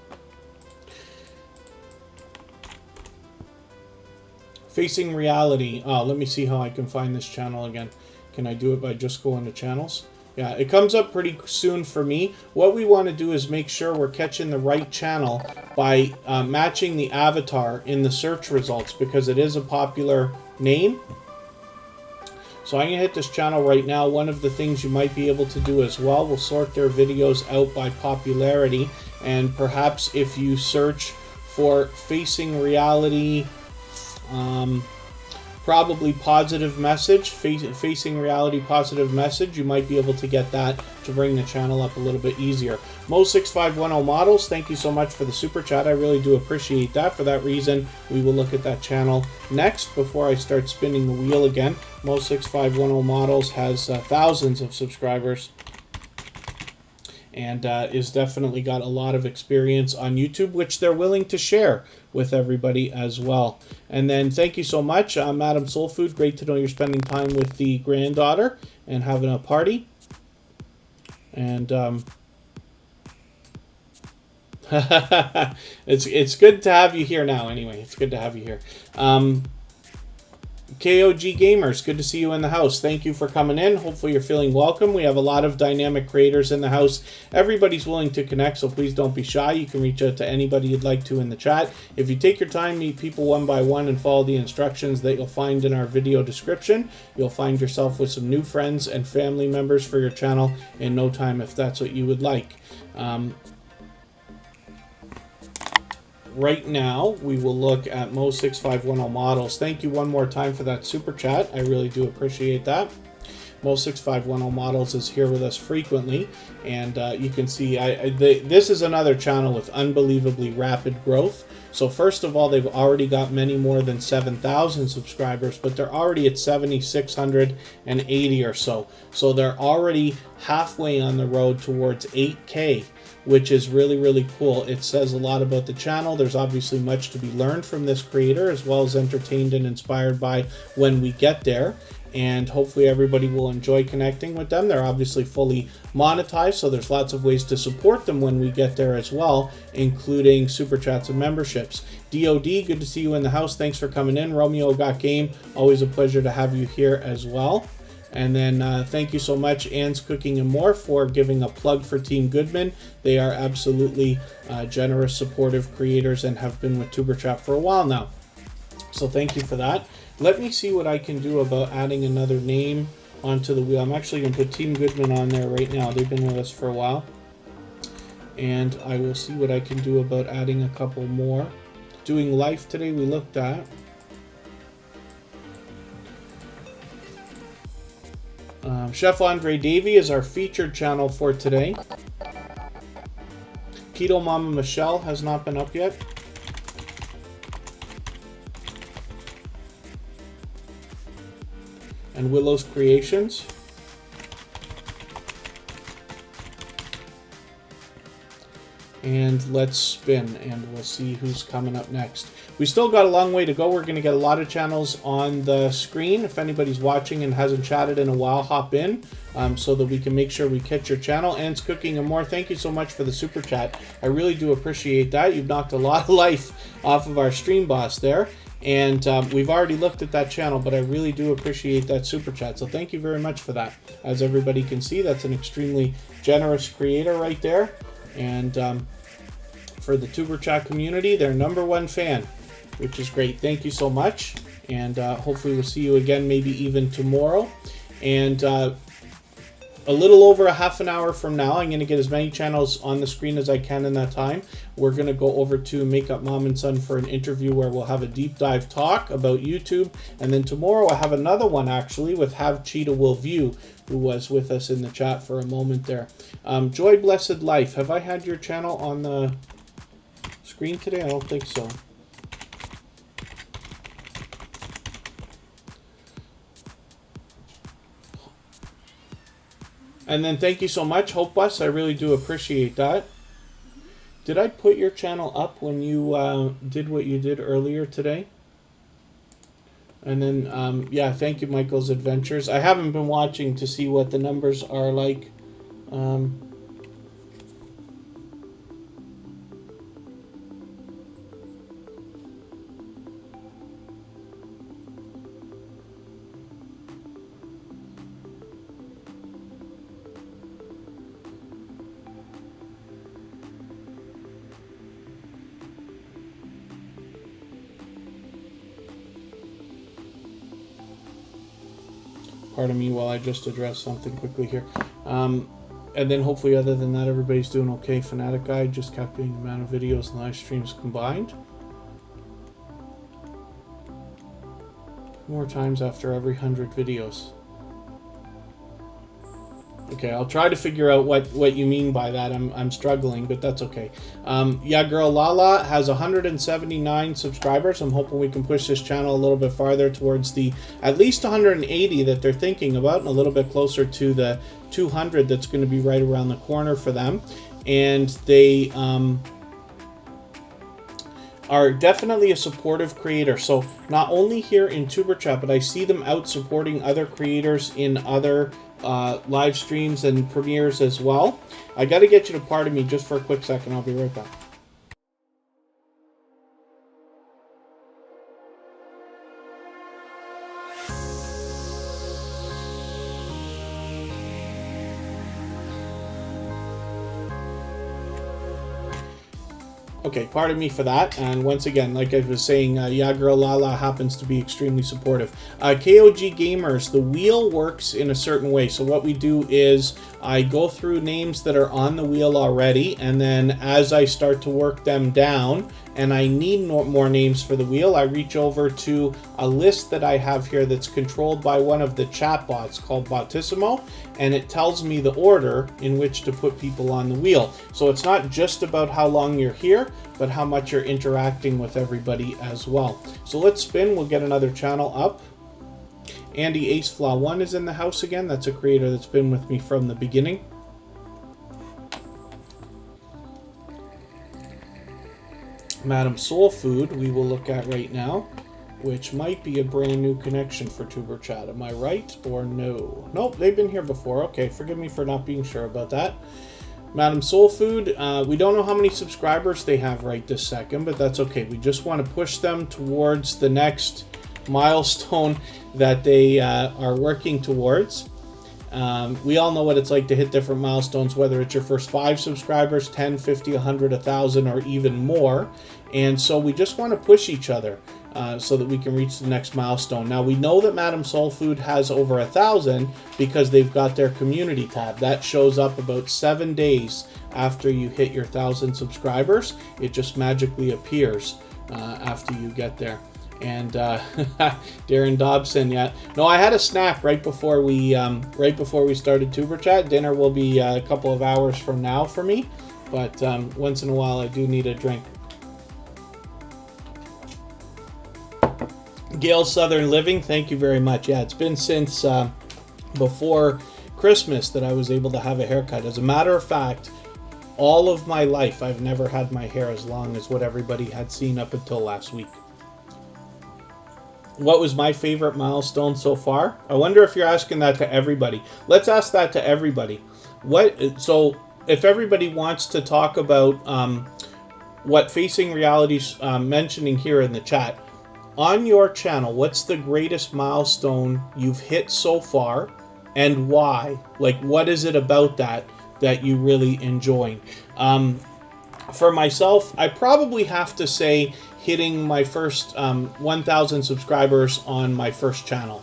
Facing Reality. Let me see how I can find this channel again. Can I do it by just going to channels? Yeah, it comes up pretty soon for me. What we want to do is make sure we're catching the right channel by matching the avatar in the search results, because it is a popular name. So I'm going to hit this channel right now. One of the things you might be able to do as well, we'll sort their videos out by popularity, and perhaps if you search for Facing Reality, probably positive message, Facing Reality positive message, you might be able to get that to bring the channel up a little bit easier. Mo6510 Models, thank you so much for the super chat. I really do appreciate that. For that reason, we will look at that channel next before I start spinning the wheel again. Mo6510 Models has thousands of subscribers, and is definitely got a lot of experience on YouTube, which they're willing to share with everybody as well. And then thank you so much, Madam Soul Food. Great to know you're spending time with the granddaughter and having a party. And it's good to have you here now. Anyway, it's good to have you here. KOG Gamers, good to see you in the house. Thank you for coming in. Hopefully you're feeling welcome. We have a lot of dynamic creators in the house. Everybody's willing to connect, so please don't be shy. You can reach out to anybody you'd like to in the chat. If you take your time, meet people one by one, and follow the instructions that you'll find in our video description, you'll find yourself with some new friends and family members for your channel in no time, if that's what you would like. Right now, we will look at Mo6510 Models. Thank you one more time for that super chat. I really do appreciate that. Mo6510 Models is here with us frequently, and you can see this is another channel with unbelievably rapid growth. So first of all, they've already got many more than 7,000 subscribers, but they're already at 7,680 or so. So they're already halfway on the road towards 8K. Which is really, really cool. It says a lot about the channel. There's obviously much to be learned from this creator, as well as entertained and inspired by when we get there. And hopefully everybody will enjoy connecting with them. They're obviously fully monetized, so there's lots of ways to support them when we get there as well, including super chats and memberships. DOD, good to see you in the house. Thanks for coming in. Romeo Got Game, always a pleasure to have you here as well. And then thank you so much, Anne's Cooking and More, for giving a plug for Team Goodman. They are absolutely generous, supportive creators and have been with TuberChat for a while now. So thank you for that. Let me see what I can do about adding another name onto the wheel. I'm actually going to put Team Goodman on there right now. They've been with us for a while. And I will see what I can do about adding a couple more. Doing life today we looked at. Chef Andre Davy is our featured channel for today. Keto Mama Michelle has not been up yet. And Willow's Creations. and let's spin, and we'll see who's coming up next. We still got a long way to go. We're going to get a lot of channels on the screen. If anybody's watching and hasn't chatted in a while, hop in so that we can make sure we catch your channel. Ant's Cooking and More, thank you so much for the super chat. I really do appreciate that. You've knocked a lot of life off of our stream boss there. And we've already looked at that channel, but I really do appreciate that super chat. So thank you very much for that. As everybody can see, that's an extremely generous creator right there. And for the Tuber Chat community, their #1 fan, which is great. Thank you so much. And hopefully we'll see you again, maybe even tomorrow. And a little over a half an hour from now, I'm going to get as many channels on the screen as I can in that time. We're going to go over to Makeup Mom and Son for an interview where we'll have a deep dive talk about YouTube. And then tomorrow I have another one actually with Have Cheetah Will View, who was with us in the chat for a moment there. Joy Blessed Life. Have I had your channel on the screen today? I don't think so. And then thank you so much, Hope Bus. I really do appreciate that. Did I put your channel up when you did what you did earlier today? And then, yeah, thank you, Michael's Adventures. I haven't been watching to see what the numbers are like. Pardon me while I just address something quickly here. And then hopefully other than that, everybody's doing okay. Fanatic Guide just capturing the amount of videos and live streams combined. More times after every 100 videos. Okay, I'll try to figure out what you mean by that. I'm struggling, but that's okay. Yeah, Girl Lala has 179 subscribers. I'm hoping we can push this channel a little bit farther towards the at least 180 that they're thinking about, and a little bit closer to the 200 that's going to be right around the corner for them. And they are definitely a supportive creator. So not only here in Tuber Chat, but I see them out supporting other creators in other live streams and premieres as well. I got to get you to pardon me just for a quick second. I'll be right back. Okay, pardon me for that. And once again, like I was saying, Yeah Girl Lala happens to be extremely supportive. KOG Gamers, the wheel works in a certain way. So what we do is I go through names that are on the wheel already, and then as I start to work them down, and I need more names for the wheel, I reach over to a list that I have here that's controlled by one of the chatbots called Botissimo, and it tells me the order in which to put people on the wheel. So it's not just about how long you're here, but how much you're interacting with everybody as well. So let's spin, we'll get another channel up. Andy Ace Flaw 1 is in the house again. That's a creator that's been with me from the beginning. Madam Soul Food we will look at right now, which might be a brand new connection for Tuber Chat. Am I right or no? Nope, they've been here before. Okay, forgive me for not being sure about that. Madam Soul Food, we don't know how many subscribers they have right this second, but that's okay. We just want to push them towards the next milestone that they are working towards. We all know what it's like to hit different milestones, whether it's your first 5 subscribers, 10, 50, 100, 1,000, or even more. And so we just want to push each other so that we can reach the next milestone. Now, we know that Madam Soul Food has over 1,000 because they've got their community tab. That shows up about 7 days after you hit your 1,000 subscribers. It just magically appears after you get there. And Darren Dobson, yeah. No, I had a snack right before we started Tuber Chat. Dinner will be a couple of hours from now for me, but once in a while I do need a drink. Gail Southern Living, thank you very much. Yeah, it's been since before Christmas that I was able to have a haircut. As a matter of fact, all of my life, I've never had my hair as long as what everybody had seen up until last week. What was my favorite milestone so far? I wonder if you're asking that to everybody. Let's ask that to everybody. So if everybody wants to talk about what Facing Reality's mentioning here in the chat, on your channel, what's the greatest milestone you've hit so far, and why? Like, what is it about that you really enjoy? For myself, I probably have to say hitting my first 1,000 subscribers on my first channel.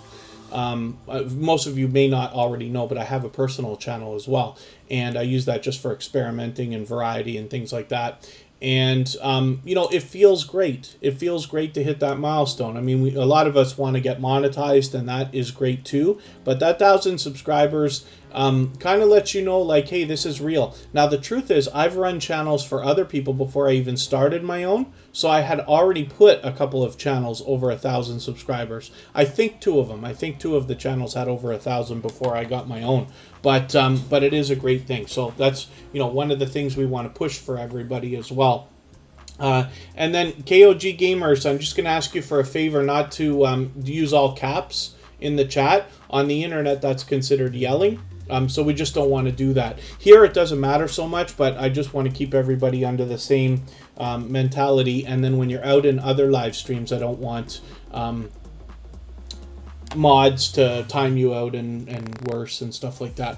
Most of you may not already know, but I have a personal channel as well, and I use that just for experimenting and variety and things like that. And, you know, it feels great. It feels great to hit that milestone. I mean, a lot of us want to get monetized, and that is great too. But that 1,000 subscribers kind of lets you know, like, hey, this is real. Now, the truth is, I've run channels for other people before I even started my own. So I had already put a couple of channels over 1,000 subscribers. I think 2 of them. I think 2 of the channels had over 1,000 before I got my own. But it is a great thing. So that's, you know, one of the things we want to push for everybody as well. And then KOG Gamers, I'm just going to ask you for a favor not to use all caps in the chat. On the internet, that's considered yelling. So we just don't want to do that. Here, it doesn't matter so much, but I just want to keep everybody under the same mentality. And then when you're out in other live streams, I don't want mods to time you out and worse and stuff like that.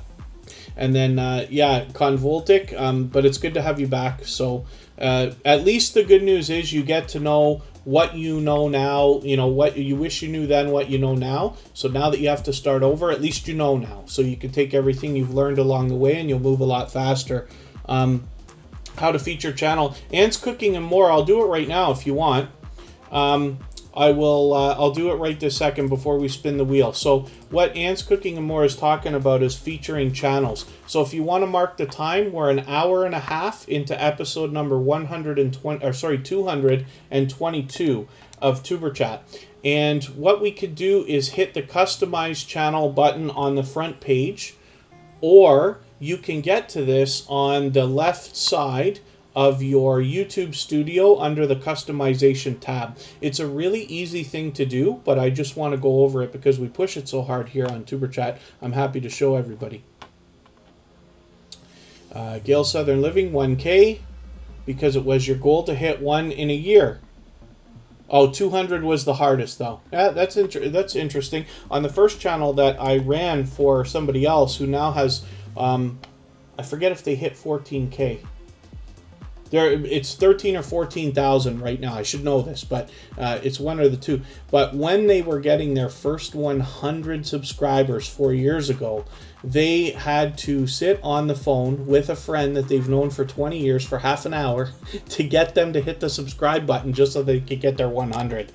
And then, yeah, Convoltic, but it's good to have you back. So at least the good news is you get to know what you know now, you know, what you wish you knew then, what you know now. So now that you have to start over, at least you know now. So you can take everything you've learned along the way and you'll move a lot faster. How to feature channel. Anne's Cooking and More. I'll do it right now if you want. I'll do it right this second before we spin the wheel. So what Anne's Cooking and More is talking about is featuring channels. So if you want to mark the time, we're an hour and a half into episode number 222 of Superchat. And what we could do is hit the customize channel button on the front page, or you can get to this on the left side of your YouTube studio under the customization tab. It's a really easy thing to do, but I just want to go over it because we push it so hard here on Superchat. I'm happy to show everybody. Gail Southern Living, 1K, because it was your goal to hit 1 in a year. Oh, 200 was the hardest, though. Yeah, that's interesting. On the first channel that I ran for somebody else who now has, I forget if they hit 14K. It's 13 or 14,000 right now. I should know this, but it's one or the two. But when they were getting their first 100 subscribers 4 years ago, they had to sit on the phone with a friend that they've known for 20 years for half an hour to get them to hit the subscribe button just so they could get their 100.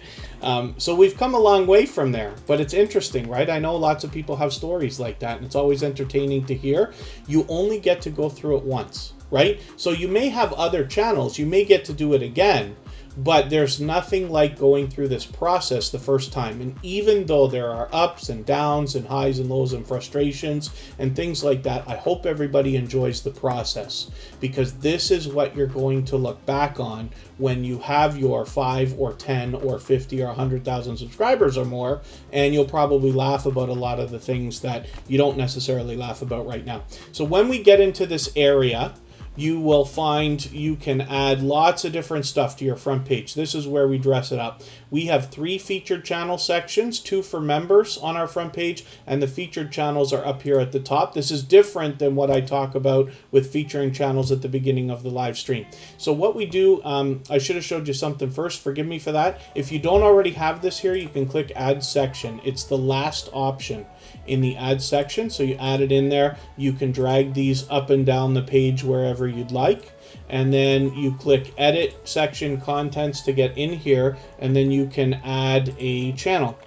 So we've come a long way from there, but it's interesting, right? I know lots of people have stories like that, and it's always entertaining to hear. You only get to go through it once, right? So you may have other channels, you may get to do it again, but there's nothing like going through this process the first time. And even though there are ups and downs and highs and lows and frustrations and things like that, I hope everybody enjoys the process, because this is what you're going to look back on when you have your 5 or 10 or 50 or 100,000 subscribers or more, and you'll probably laugh about a lot of the things that you don't necessarily laugh about right now. So when we get into this area, you will find you can add lots of different stuff to your front page. This is where we dress it up. We have 3 featured channel sections, 2 for members on our front page, and the featured channels are up here at the top. This is different than what I talk about with featuring channels at the beginning of the live stream. So what we do, I should have showed you something first. Forgive me for that. If you don't already have this here, you can click Add Section. It's the last option in the add section, so you add it in there. You can drag these up and down the page wherever you'd like, and then you click Edit Section Contents to get in here, and then you can add a channel.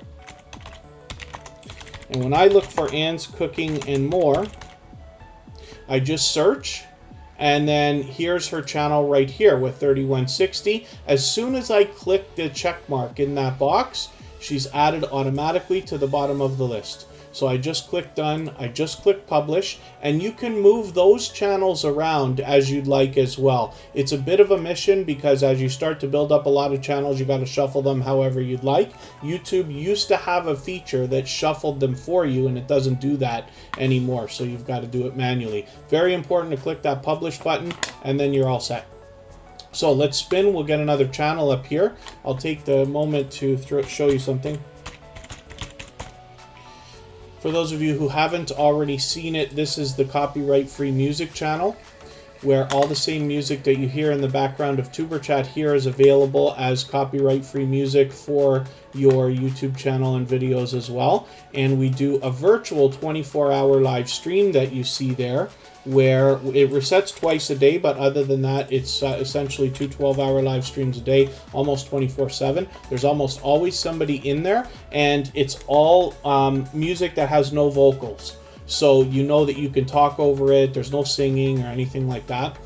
And when I look for Anne's Cooking and More, I just search, and then here's her channel right here with 3160. As soon as I click the check mark in that box, she's added automatically to the bottom of the list. So I just click done, I just click publish, and you can move those channels around as you'd like as well. It's a bit of a mission because as you start to build up a lot of channels, you got to shuffle them however you'd like. YouTube used to have a feature that shuffled them for you, and it doesn't do that anymore, so you've got to do it manually. Very important to click that publish button, and then you're all set. So let's spin. We'll get another channel up here. I'll take the moment to show you something. For those of you who haven't already seen it, this is the copyright-free music channel, where all the same music that you hear in the background of Superchat here is available as copyright-free music for your YouTube channel and videos as well. And we do a virtual 24-hour live stream that you see there, where it resets twice a day, but other than that, it's essentially 2 12-hour live streams a day, almost 24/7. There's almost always somebody in there, and it's all music that has no vocals. So you know that you can talk over it, there's no singing or anything like that,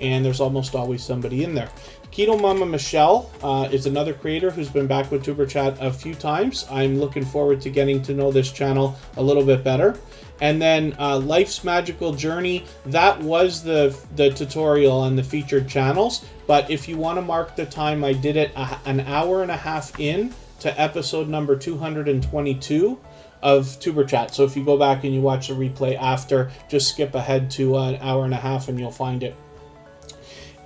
and there's almost always somebody in there. Keto Mama Michelle is another creator who's been back with Superchat a few times. I'm looking forward to getting to know this channel a little bit better. And then Life's Magical Journey, that was the tutorial on the featured channels. But if you want to mark the time, I did it an hour and a half in to episode number 222 of Superchat. So if you go back and you watch the replay after, just skip ahead to an hour and a half and you'll find it.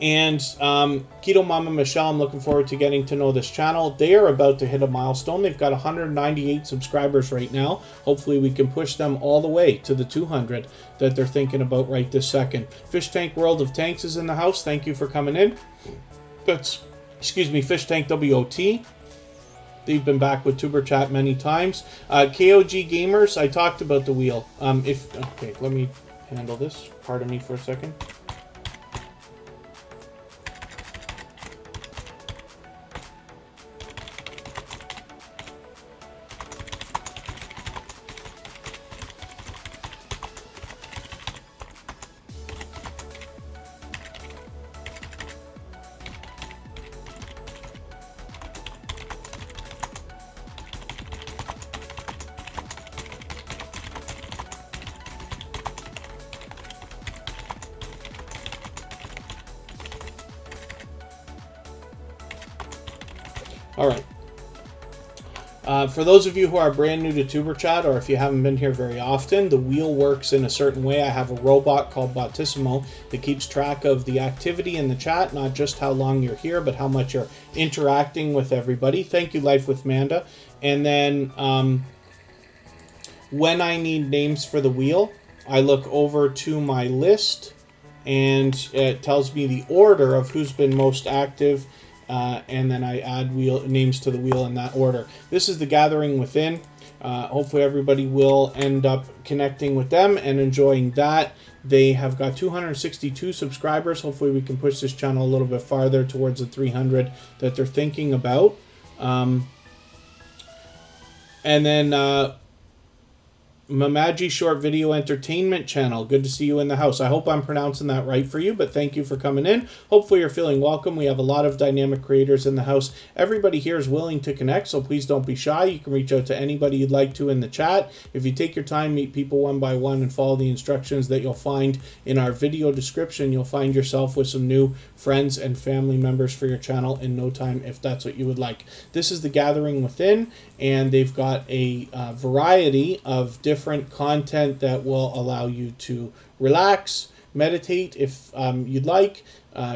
And Keto Mama Michelle, I'm looking forward to getting to know this channel. They are about to hit a milestone. They've got 198 subscribers right now. Hopefully we can push them all the way to the 200 that they're thinking about right this second. Fish Tank World of Tanks is in the house. Thank you for coming in. That's, excuse me, Fish Tank WOT. They've been back with Superchat many times. KOG Gamers, I talked about the wheel. Okay, let me handle this. Pardon me for a second. All right. For those of you who are brand new to Superchat, or if you haven't been here very often, the wheel works in a certain way. I have a robot called Bottissimo that keeps track of the activity in the chat, not just how long you're here, but how much you're interacting with everybody. Thank you, Life with Manda. And then when I need names for the wheel, I look over to my list, and it tells me the order of who's been most active. And then I add names to the wheel in that order. This is the Gathering Within. Hopefully everybody will end up connecting with them and enjoying that. They have got 262 subscribers. Hopefully we can push this channel a little bit farther towards the 300 that they're thinking about. And then Mamaji Short Video Entertainment Channel. Good to see you in the house. I hope I'm pronouncing that right for you, but thank you for coming in. Hopefully you're feeling welcome. We have a lot of dynamic creators in the house. Everybody here is willing to connect, so please don't be shy. You can reach out to anybody you'd like to in the chat. If you take your time, meet people one by one, and follow the instructions that you'll find in our video description, you'll find yourself with some new friends and family members for your channel in no time, if that's what you would like. This is the Gathering Within, and they've got a variety of different content that will allow you to relax, meditate if you'd like,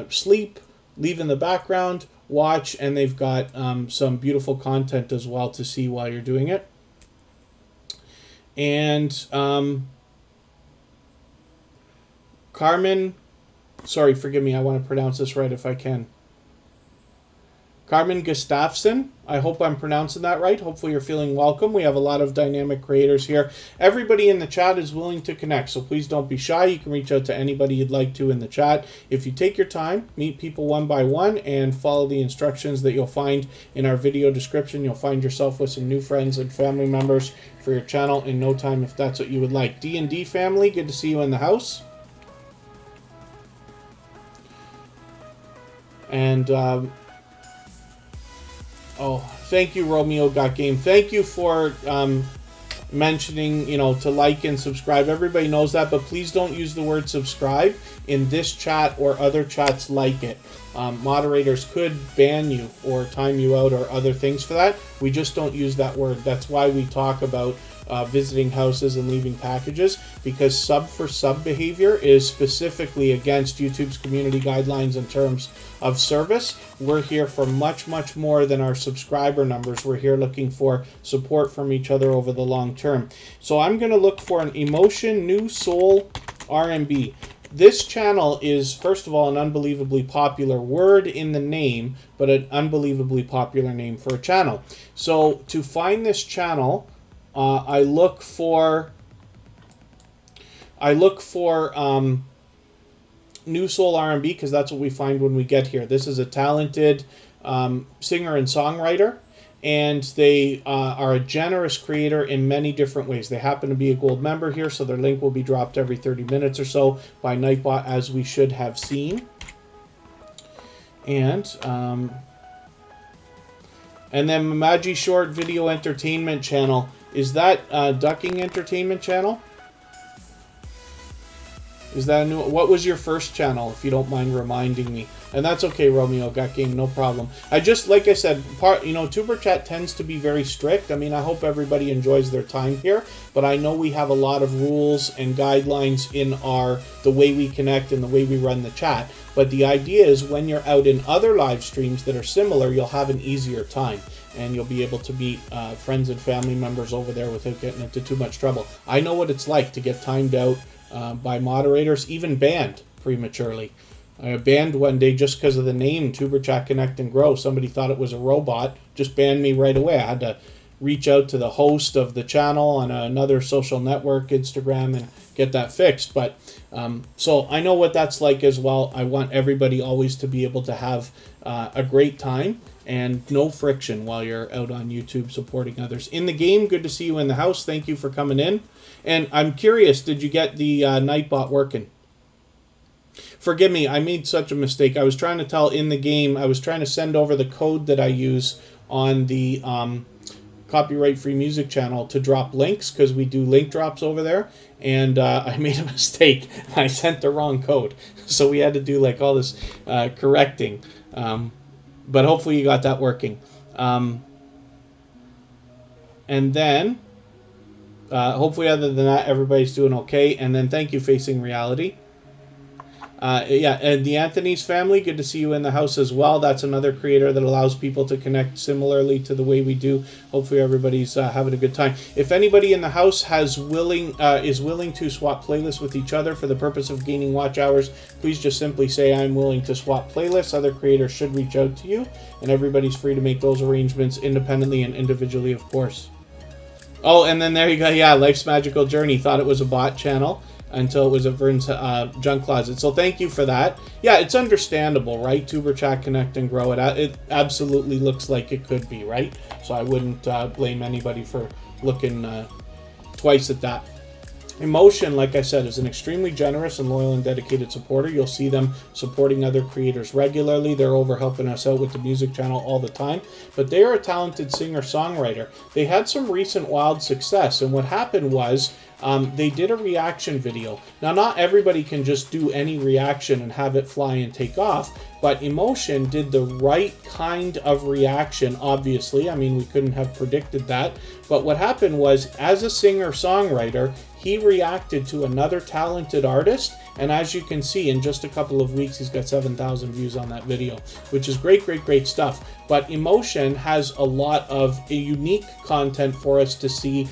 sleep, leave in the background, watch, and they've got some beautiful content as well to see while you're doing it. And Carmen, sorry, forgive me, I want to pronounce this right if I can. Carmen Gustafsson, I hope I'm pronouncing that right. Hopefully you're feeling welcome. We have a lot of dynamic creators here. Everybody in the chat is willing to connect, so please don't be shy. You can reach out to anybody you'd like to in the chat. If you take your time, meet people one by one, and follow the instructions that you'll find in our video description, you'll find yourself with some new friends and family members for your channel in no time, if that's what you would like. D&D family, good to see you in the house. And oh, thank you, Romeo Got Game. Thank you for mentioning, you know, to like and subscribe. Everybody knows that, but please don't use the word subscribe in this chat or other chats like it. Moderators could ban you or time you out or other things for that. We just don't use that word. That's why we talk about visiting houses and leaving packages, because sub for sub behavior is specifically against YouTube's community guidelines in terms of service. We're here for much, much more than our subscriber numbers. We're here looking for support from each other over the long term. So I'm going to look for an emotion, new soul, R&B. This channel is, first of all, an unbelievably popular word in the name, but an unbelievably popular name for a channel. So to find this channel, I look for New Soul R&B, because that's what we find when we get here. This is a talented singer and songwriter, and they are a generous creator in many different ways. They happen to be a gold member here, so their link will be dropped every 30 minutes or so by Nightbot, as we should have seen. And then Mamaji Short Video Entertainment Channel. Is that Ducking Entertainment Channel? Is that a new? What was your first channel, if you don't mind reminding me? And that's okay, Romeo Got Game, no problem. I just, like I said, Tuber Chat tends to be very strict. I mean, I hope everybody enjoys their time here, but I know we have a lot of rules and guidelines in the way we connect and the way we run the chat. But the idea is, when you're out in other live streams that are similar, you'll have an easier time, and you'll be able to meet friends and family members over there without getting into too much trouble. I know what it's like to get timed out by moderators, even banned prematurely. I banned one day just because of the name Tuber Chat Connect and Grow. Somebody thought it was a robot, just banned me right away. I had to reach out to the host of the channel on another social network, Instagram, and get that fixed. But so I know what that's like as well. I want everybody always to be able to have a great time and no friction while you're out on YouTube supporting others. In the game, good to see you in the house. Thank you for coming in. And I'm curious, did you get the Nightbot working? Forgive me, I made such a mistake. I was trying to tell in the game, I was trying to send over the code that I use on the copyright-free music channel to drop links, because we do link drops over there, and I made a mistake. I sent the wrong code, so we had to do like all this correcting. But hopefully you got that working. And then, hopefully other than that, everybody's doing okay. And then thank you, Facing Reality. Yeah, and the Anthony's family, good to see you in the house as well. That's another creator that allows people to connect similarly to the way we do. Hopefully everybody's having a good time. If anybody in the house is willing to swap playlists with each other for the purpose of gaining watch hours, please just simply say, I'm willing to swap playlists. Other creators should reach out to you, and everybody's free to make those arrangements independently and individually, of course. Oh, and then there you go. Yeah, Life's Magical Journey. Thought it was a bot channel until it was at Vern's junk closet. So thank you for that. Yeah, it's understandable, right? Tuber Chat Connect and Grow. It absolutely looks like it could be, right? So I wouldn't blame anybody for looking twice at that. Emotion, like I said, is an extremely generous and loyal and dedicated supporter. You'll see them supporting other creators regularly. They're over helping us out with the music channel all the time. But they are a talented singer-songwriter. They had some recent wild success, and what happened was they did a reaction video. Now, not everybody can just do any reaction and have it fly and take off, but Emotion did the right kind of reaction, obviously. I mean, we couldn't have predicted that. But what happened was, as a singer-songwriter, he reacted to another talented artist, and as you can see, in just a couple of weeks, he's got 7,000 views on that video, which is great, great, great stuff. But Emotion has a lot of unique content for us to see,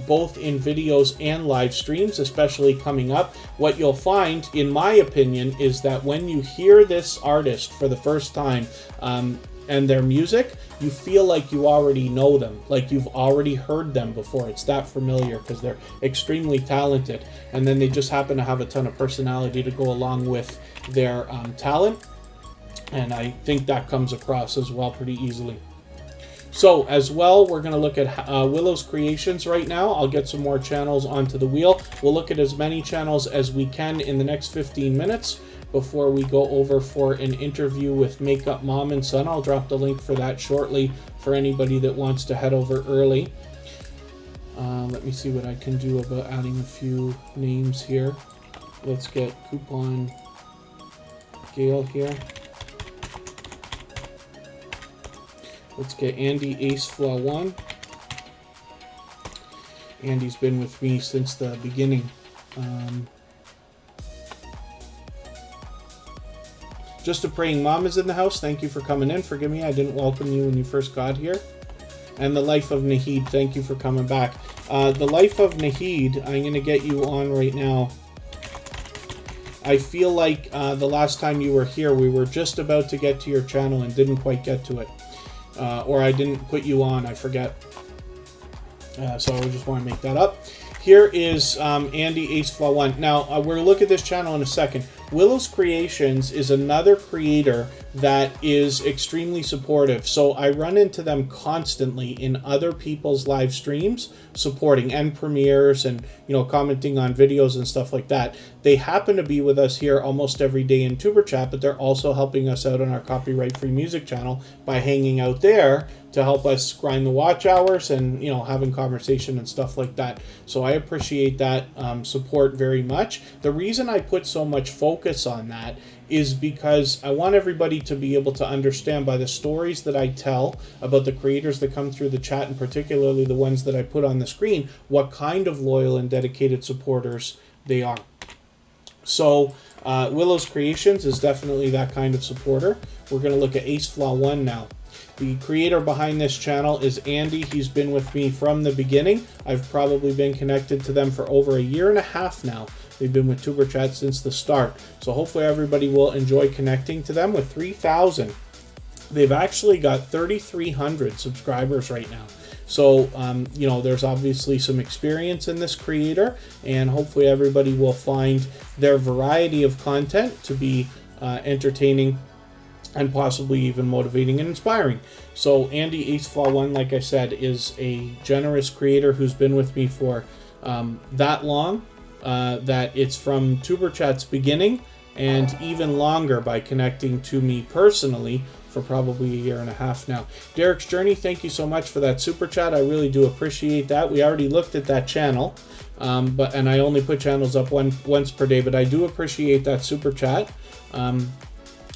both in videos and live streams, especially coming up. What you'll find, in my opinion, is that when you hear this artist for the first time and their music, you feel like you already know them, like you've already heard them before. It's that familiar because they're extremely talented, and then they just happen to have a ton of personality to go along with their talent, and I think that comes across as well pretty easily. So as well, we're going to look at Willow's Creations right now. I'll get some more channels onto the wheel. We'll look at as many channels as we can in the next 15 minutes before we go over for an interview with Makeup Mom and Son. I'll drop the link for that shortly for anybody that wants to head over early. Let me see what I can do about adding a few names here. Let's get Coupon Gale here. Let's get Andy Ace Flaw 1. Andy's been with me since the beginning. Just a Praying Mom is in the house. Thank you for coming in. Forgive me, I didn't welcome you when you first got here. And the Life of Nahid, thank you for coming back. The Life of Nahid, I'm going to get you on right now. I feel like the last time you were here, we were just about to get to your channel and didn't quite get to it. Or I didn't put you on, I forget. So I just want to make that up. Here is Andy Ace Flaw 1. Now, we're going to look at this channel in a second. Willow's Creations is another creator that is extremely supportive. So I run into them constantly in other people's live streams, supporting and premieres and, you know, commenting on videos and stuff like that. They happen to be with us here almost every day in Tuber Chat, but they're also helping us out on our copyright-free music channel by hanging out there to help us grind the watch hours and, you know, having conversation and stuff like that. So I appreciate that support very much. The reason I put so much focus on that is because I want everybody to be able to understand by the stories that I tell about the creators that come through the chat, and particularly the ones that I put on the screen, what kind of loyal and dedicated supporters they are. So Willow's Creations is definitely that kind of supporter. We're going to look at Ace Flaw 1 now. The creator behind this channel is Andy. He's been with me from the beginning. I've probably been connected to them for over 1.5 years now. They've been with Tuber Chat since the start. So hopefully everybody will enjoy connecting to them. With 3,000, they've actually got 3,300 subscribers right now. So, you know, there's obviously some experience in this creator, and hopefully everybody will find their variety of content to be entertaining and possibly even motivating and inspiring. So Andy Ace Flaw 1, like I said, is a generous creator who's been with me for that long, that it's from Tuber Chat's beginning and even longer by connecting to me personally for probably 1.5 years now. Derek's Journey, thank you so much for that super chat. I really do appreciate that. We already looked at that channel, and I only put channels up once per day, but I do appreciate that super chat.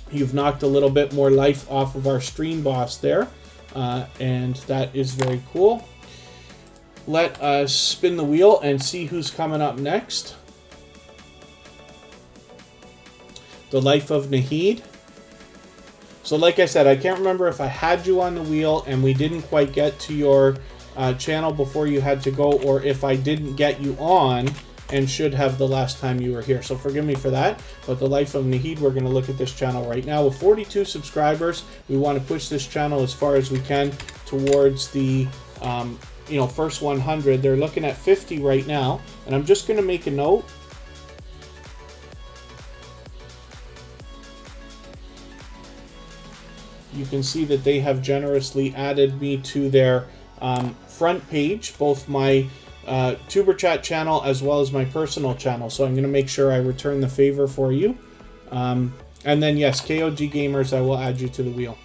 You've knocked a little bit more life off of our stream boss there, and that is very cool. Let us spin the wheel and see who's coming up next. The Life of Nahid. So like I said, I can't remember if I had you on the wheel and we didn't quite get to your channel before you had to go, or if I didn't get you on and should have the last time you were here. So forgive me for that. But the Life of Nahid, we're going to look at this channel right now. With 42 subscribers, we want to push this channel as far as we can towards the you know, first 100. They're looking at 50 right now, and I'm just going to make a note. You can see that they have generously added me to their front page, both my Tuber Chat channel as well as my personal channel. So I'm going to make sure I return the favor for you. And then yes, KOG Gamers, I will add you to the wheel.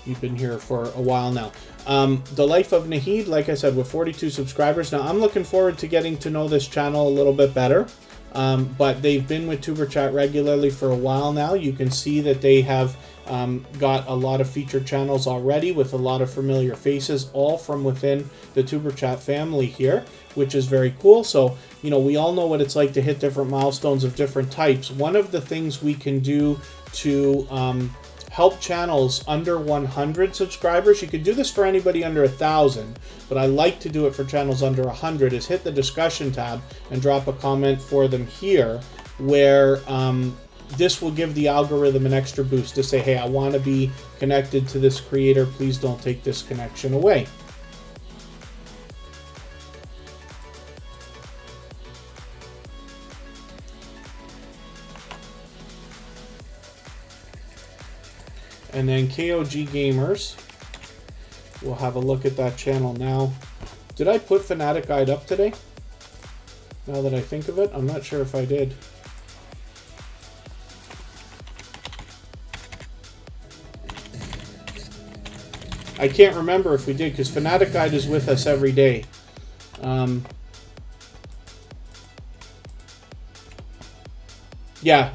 You've been here for a while now. The Life of Nahid, like I said, with 42 subscribers. Now I'm looking forward to getting to know this channel a little bit better. But they've been with Tuber Chat regularly for a while now. You can see that they have got a lot of featured channels already with a lot of familiar faces, all from within the Tuber Chat family here, which is very cool. So, you know, we all know what it's like to hit different milestones of different types. One of the things we can do to help channels under 100 subscribers, you could do this for anybody under 1,000, but I like to do it for channels under 100, is hit the discussion tab and drop a comment for them here, where this will give the algorithm an extra boost to say, hey, I want to be connected to this creator, please don't take this connection away. And then KOG Gamers, we'll have a look at that channel now. Did I put Fanatic Guide up today? Now that I think of it, I'm not sure if I did. I can't remember if we did, because Fanatic Guide is with us every day. Yeah,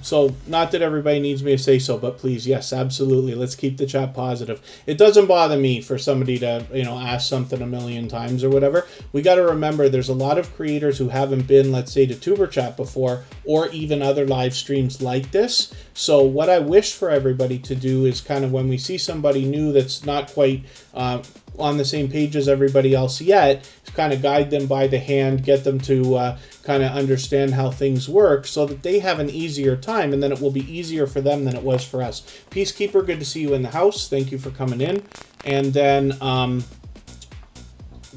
so not that everybody needs me to say so, but please, yes, absolutely. Let's keep the chat positive. It doesn't bother me for somebody to, ask something a million times or whatever. We got to remember there's a lot of creators who haven't been, let's say, to Superchat before, or even other live streams like this. So what I wish for everybody to do is kind of when we see somebody new that's not quite on the same page as everybody else yet, kind of guide them by the hand, get them to kind of understand how things work so that they have an easier time, and then it will be easier for them than it was for us. Peacekeeper, good to see you in the house. Thank you for coming in. And then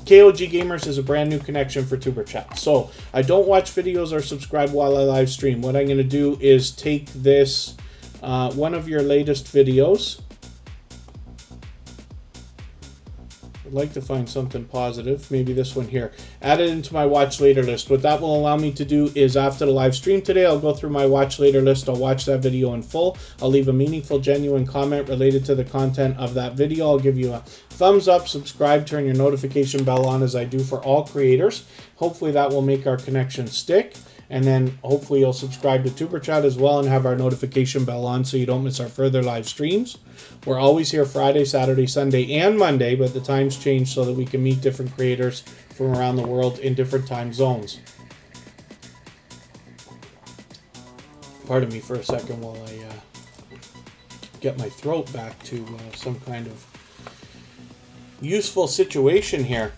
KOG Gamers is a brand new connection for Superchat. So I don't watch videos or subscribe while I live stream. What I'm going to do is take this, one of your latest videos. I'd like to find something positive, maybe this one here. Add it into my watch later list. What that will allow me to do is after the live stream today, I'll go through my watch later list. I'll watch that video in full. I'll leave a meaningful, genuine comment related to the content of that video. I'll give you a thumbs up, subscribe, turn your notification bell on as I do for all creators. Hopefully that will make our connection stick. And then hopefully you'll subscribe to Superchat as well and have our notification bell on so you don't miss our further live streams. We're always here Friday, Saturday, Sunday, and Monday, but the times change so that we can meet different creators from around the world in different time zones. Pardon me for a second while I get my throat back to some kind of useful situation here.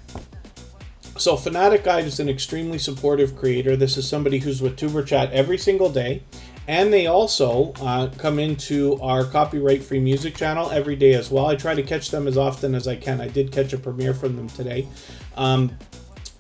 So Fanatic Guide is an extremely supportive creator. This is somebody who's with Superchat every single day. And they also come into our copyright-free music channel every day as well. I try to catch them as often as I can. I did catch a premiere from them today.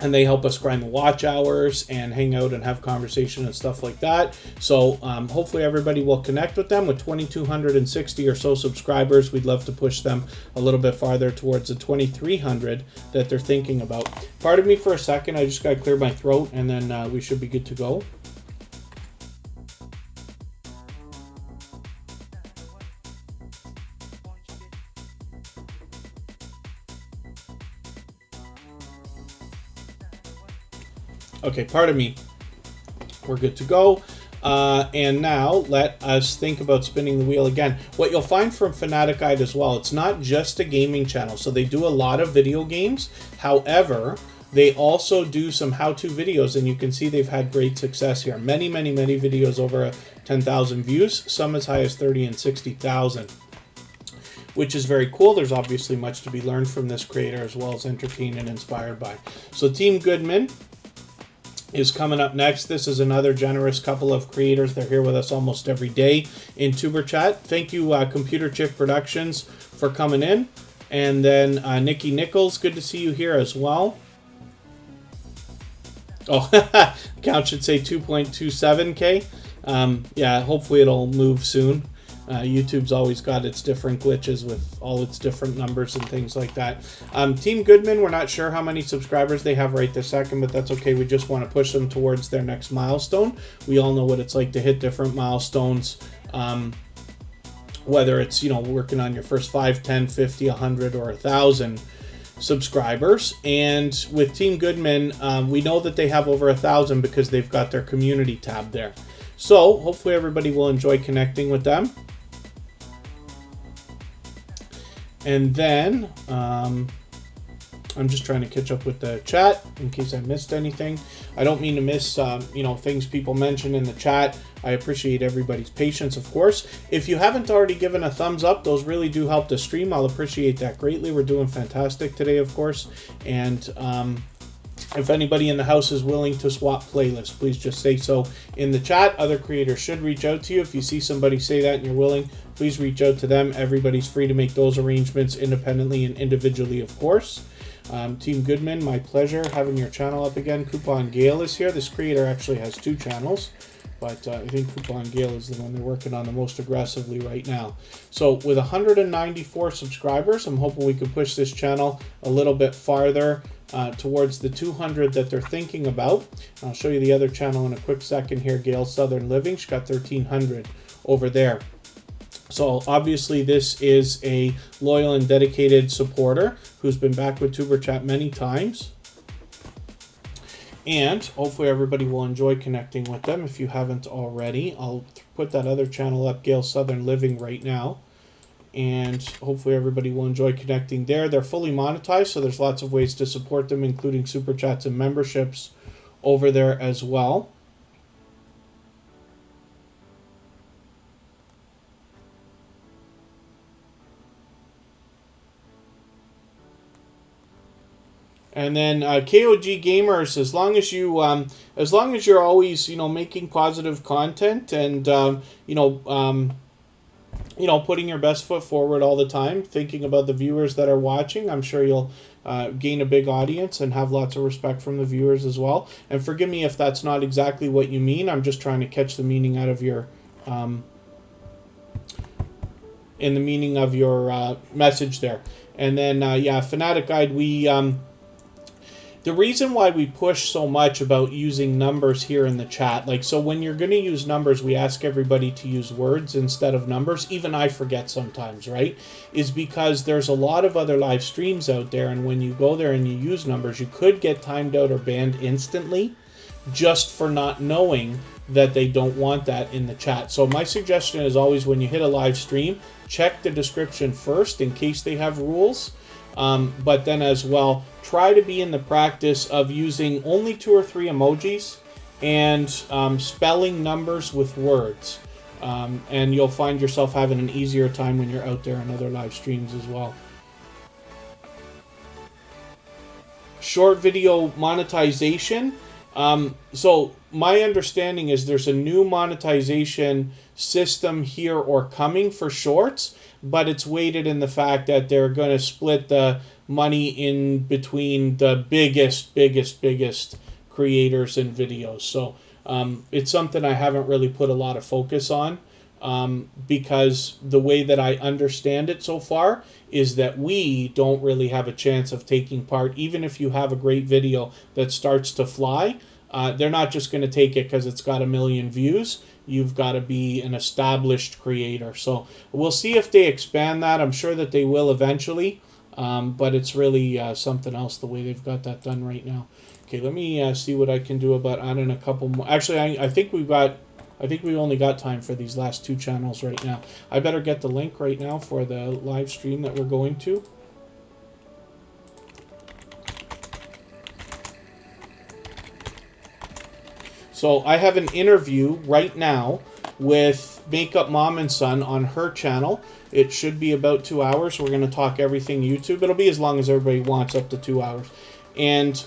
And they help us grind the watch hours and hang out and have conversation and stuff like that. So hopefully everybody will connect with them. With 2,260 or so subscribers, we'd love to push them a little bit farther towards the 2,300 that they're thinking about. Pardon me for a second. I just got to clear my throat, and then we should be good to go. Okay, pardon me. We're good to go. And now let us think about spinning the wheel again. What you'll find from Fanatic Guide as well, it's not just a gaming channel. So they do a lot of video games. However, they also do some how-to videos, and you can see they've had great success here. Many, many, many videos over 10,000 views, some as high as 30 and 60,000. Which is very cool. There's obviously much to be learned from this creator as well as entertained and inspired by. So Team Goodman is coming up next. This is another generous couple of creators. They're here with us almost every day in TuberChat. Thank you, Computer Chip Productions, for coming in. And then Nikki Nichols, good to see you here as well. Oh, account should say 2.27K. Yeah, hopefully it'll move soon. YouTube's always got its different glitches with all its different numbers and things like that. Team Goodman, we're not sure how many subscribers they have right this second, but that's okay. We just want to push them towards their next milestone. We all know what it's like to hit different milestones, whether it's, working on your first 5, 10, 50, 100, or 1,000 subscribers. And with Team Goodman, we know that they have over 1,000 because they've got their community tab there. So hopefully everybody will enjoy connecting with them. And then I'm just trying to catch up with the chat in case I missed anything. I don't mean to miss things people mention in the chat. I appreciate everybody's patience, of course. If you haven't already given a thumbs up, those really do help the stream. I'll appreciate that greatly. We're doing fantastic today, of course. And if anybody in the house is willing to swap playlists, please just say so in the chat. Other creators should reach out to you. If you see somebody say that and you're willing, please reach out to them. Everybody's free to make those arrangements independently and individually, of course. Team Goodman, my pleasure having your channel up again. Coupon Gale is here. This creator actually has 2 channels, but I think Coupon Gale is the one they're working on the most aggressively right now. So with 194 subscribers, I'm hoping we can push this channel a little bit farther towards the 200 that they're thinking about. I'll show you the other channel in a quick second here, Gale Southern Living. She's got 1,300 over there. So obviously this is a loyal and dedicated supporter who's been back with Superchat many times. And hopefully everybody will enjoy connecting with them if you haven't already. I'll put that other channel up, Gale Southern Living, right now. And hopefully everybody will enjoy connecting there. They're fully monetized, so there's lots of ways to support them, including Super Chats and memberships over there as well. And then KOG Gamers, as long as you're always making positive content and putting your best foot forward all the time, thinking about the viewers that are watching, I'm sure you'll gain a big audience and have lots of respect from the viewers as well. And forgive me if that's not exactly what you mean. I'm just trying to catch the meaning out of your message there. And then Fanatic Guide, the reason why we push so much about using numbers here in the chat, so when you're going to use numbers, we ask everybody to use words instead of numbers. Even I forget sometimes, right? Is because there's a lot of other live streams out there, and when you go there and you use numbers, you could get timed out or banned instantly just for not knowing that they don't want that in the chat. So my suggestion is always, when you hit a live stream, check the description first in case they have rules. But then as well, try to be in the practice of using only 2 or 3 emojis and spelling numbers with words. And you'll find yourself having an easier time when you're out there in other live streams as well. Short video monetization. So my understanding is there's a new monetization system here or coming for shorts, but it's weighted in the fact that they're going to split the money in between the biggest creators in videos. So it's something I haven't really put a lot of focus on, because the way that I understand it so far is that we don't really have a chance of taking part. Even if you have a great video that starts to fly, they're not just going to take it because it's got 1 million views. You've got to be an established creator. So we'll see if they expand that. I'm sure that they will eventually, but it's really something else the way they've got that done right now. Okay, let me see what I can do about adding a couple more. Actually, I think we've only got time for these last 2 channels right now. I better get the link right now for the live stream that we're going to. So I have an interview right now with Makeup Mom and Son on her channel. It should be about 2 hours. We're going to talk everything YouTube. It'll be as long as everybody wants, up to 2 hours. And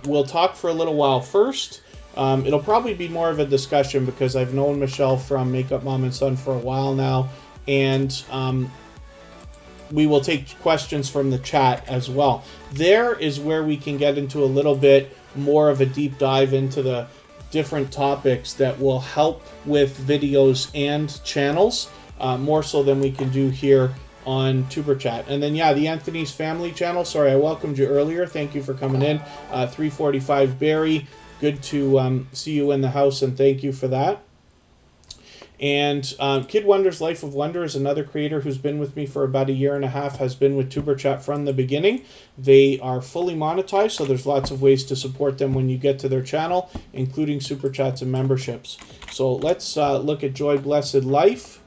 we'll talk for a little while first. It'll probably be more of a discussion because I've known Michelle from Makeup Mom and Son for a while now. And we will take questions from the chat as well. There is where we can get into a little bit more of a deep dive into the different topics that will help with videos and channels, more so than we can do here on Superchat. And then the Anthony's Family channel, sorry, I welcomed you earlier, thank you for coming in. 345 Barry, good to see you in the house, and thank you for that. And Kid Wonder's Life of Wonder is another creator who's been with me for about 1.5 years, has been with Superchat from the beginning. They are fully monetized, so there's lots of ways to support them when you get to their channel, including Super Chats and memberships. So let's look at Joy Blessed Life.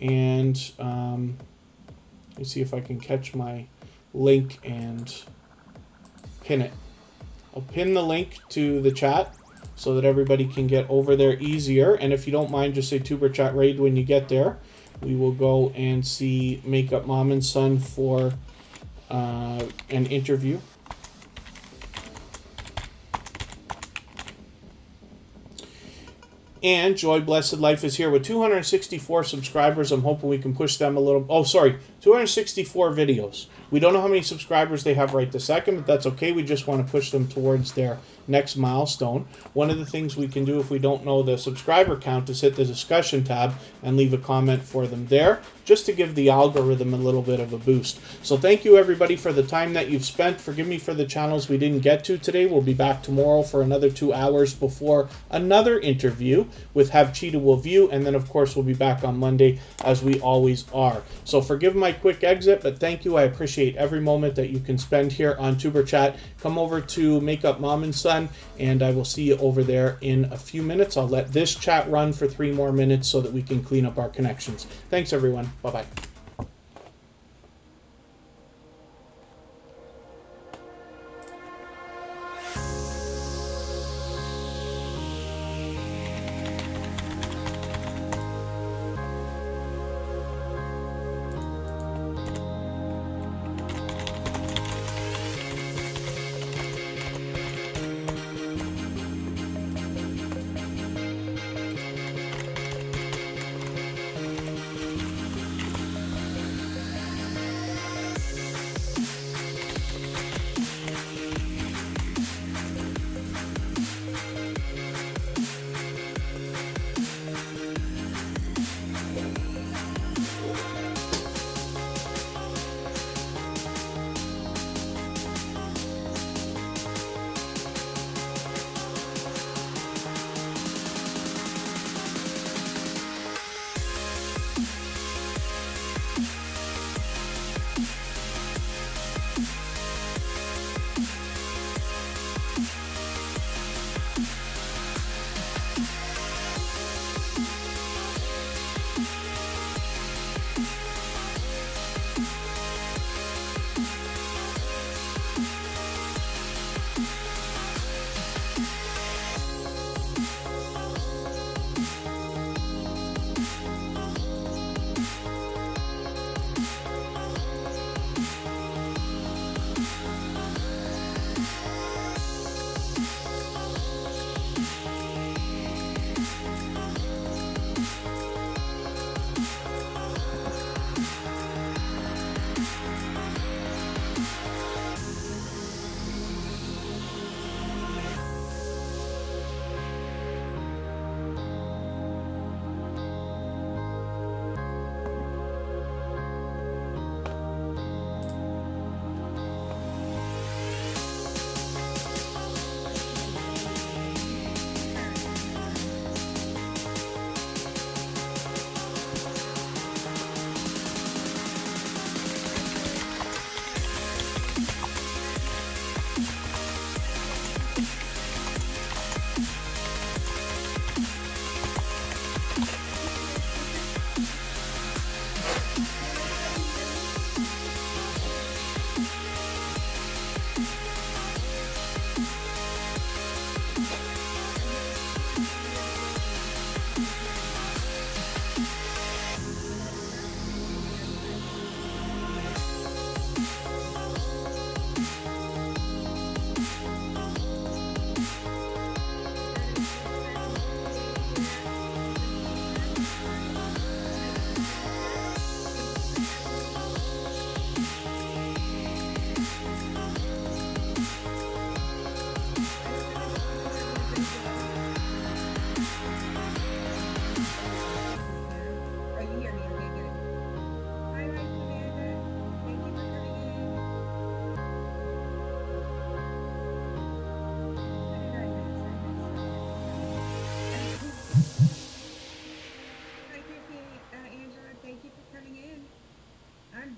And let me see if I can catch my link and pin it. I'll pin the link to the chat so that everybody can get over there easier. And if you don't mind, just say Tuber Chat Raid when you get there. We will go and see Makeup Mom and Son for an interview. And Joy Blessed Life is here with 264 subscribers. I'm hoping we can push them a little. Oh, sorry, 264 videos. We don't know how many subscribers they have right this second, but that's okay. We just want to push them towards their next milestone. One of the things we can do if we don't know the subscriber count is hit the discussion tab and leave a comment for them there, just to give the algorithm a little bit of a boost. So thank you everybody for the time that you've spent. Forgive me for the channels we didn't get to today. We'll be back tomorrow for another 2 hours before another interview with Have Cheetah Will View, and then of course we'll be back on Monday as we always are. So forgive my quick exit, but thank you. I appreciate every moment that you can spend here on Superchat. Come over to Makeup Mom and Son, and I will see you over there in a few minutes. I'll let this chat run for 3 more minutes so that we can clean up our connections. Thanks everyone. Bye-bye.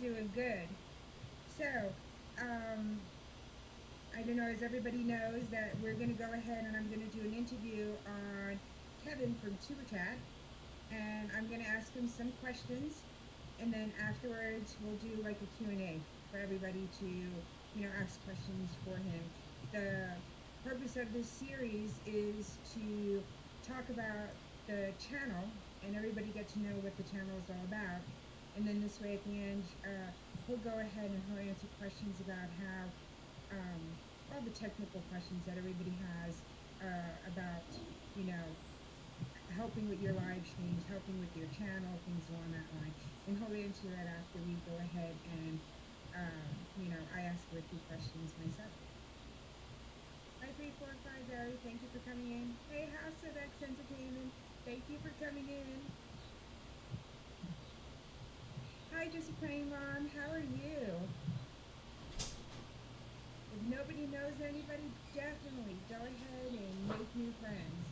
Doing good. So, I don't know, as everybody knows, that we're going to go ahead and I'm going to do an interview on Kevin from Superchat, and I'm going to ask him some questions, and then afterwards we'll do like a Q&A for everybody to, ask questions for him. The purpose of this series is to talk about the channel and everybody get to know what the channel is all about. And then this way at the end, he'll go ahead and he'll answer questions about how, all the technical questions that everybody has about, you know, helping with your live streams, helping with your channel, things along that line. And he'll answer that after we go ahead and, I ask you a few questions myself. Hi, 345 Barry. Thank you for coming in. Hey, House of X Entertainment. Thank you for coming in. Hi, Just Plain Mom. How are you? If nobody knows anybody, definitely go ahead and make new friends.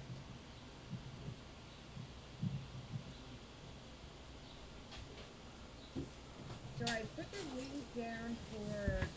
So I put the link down for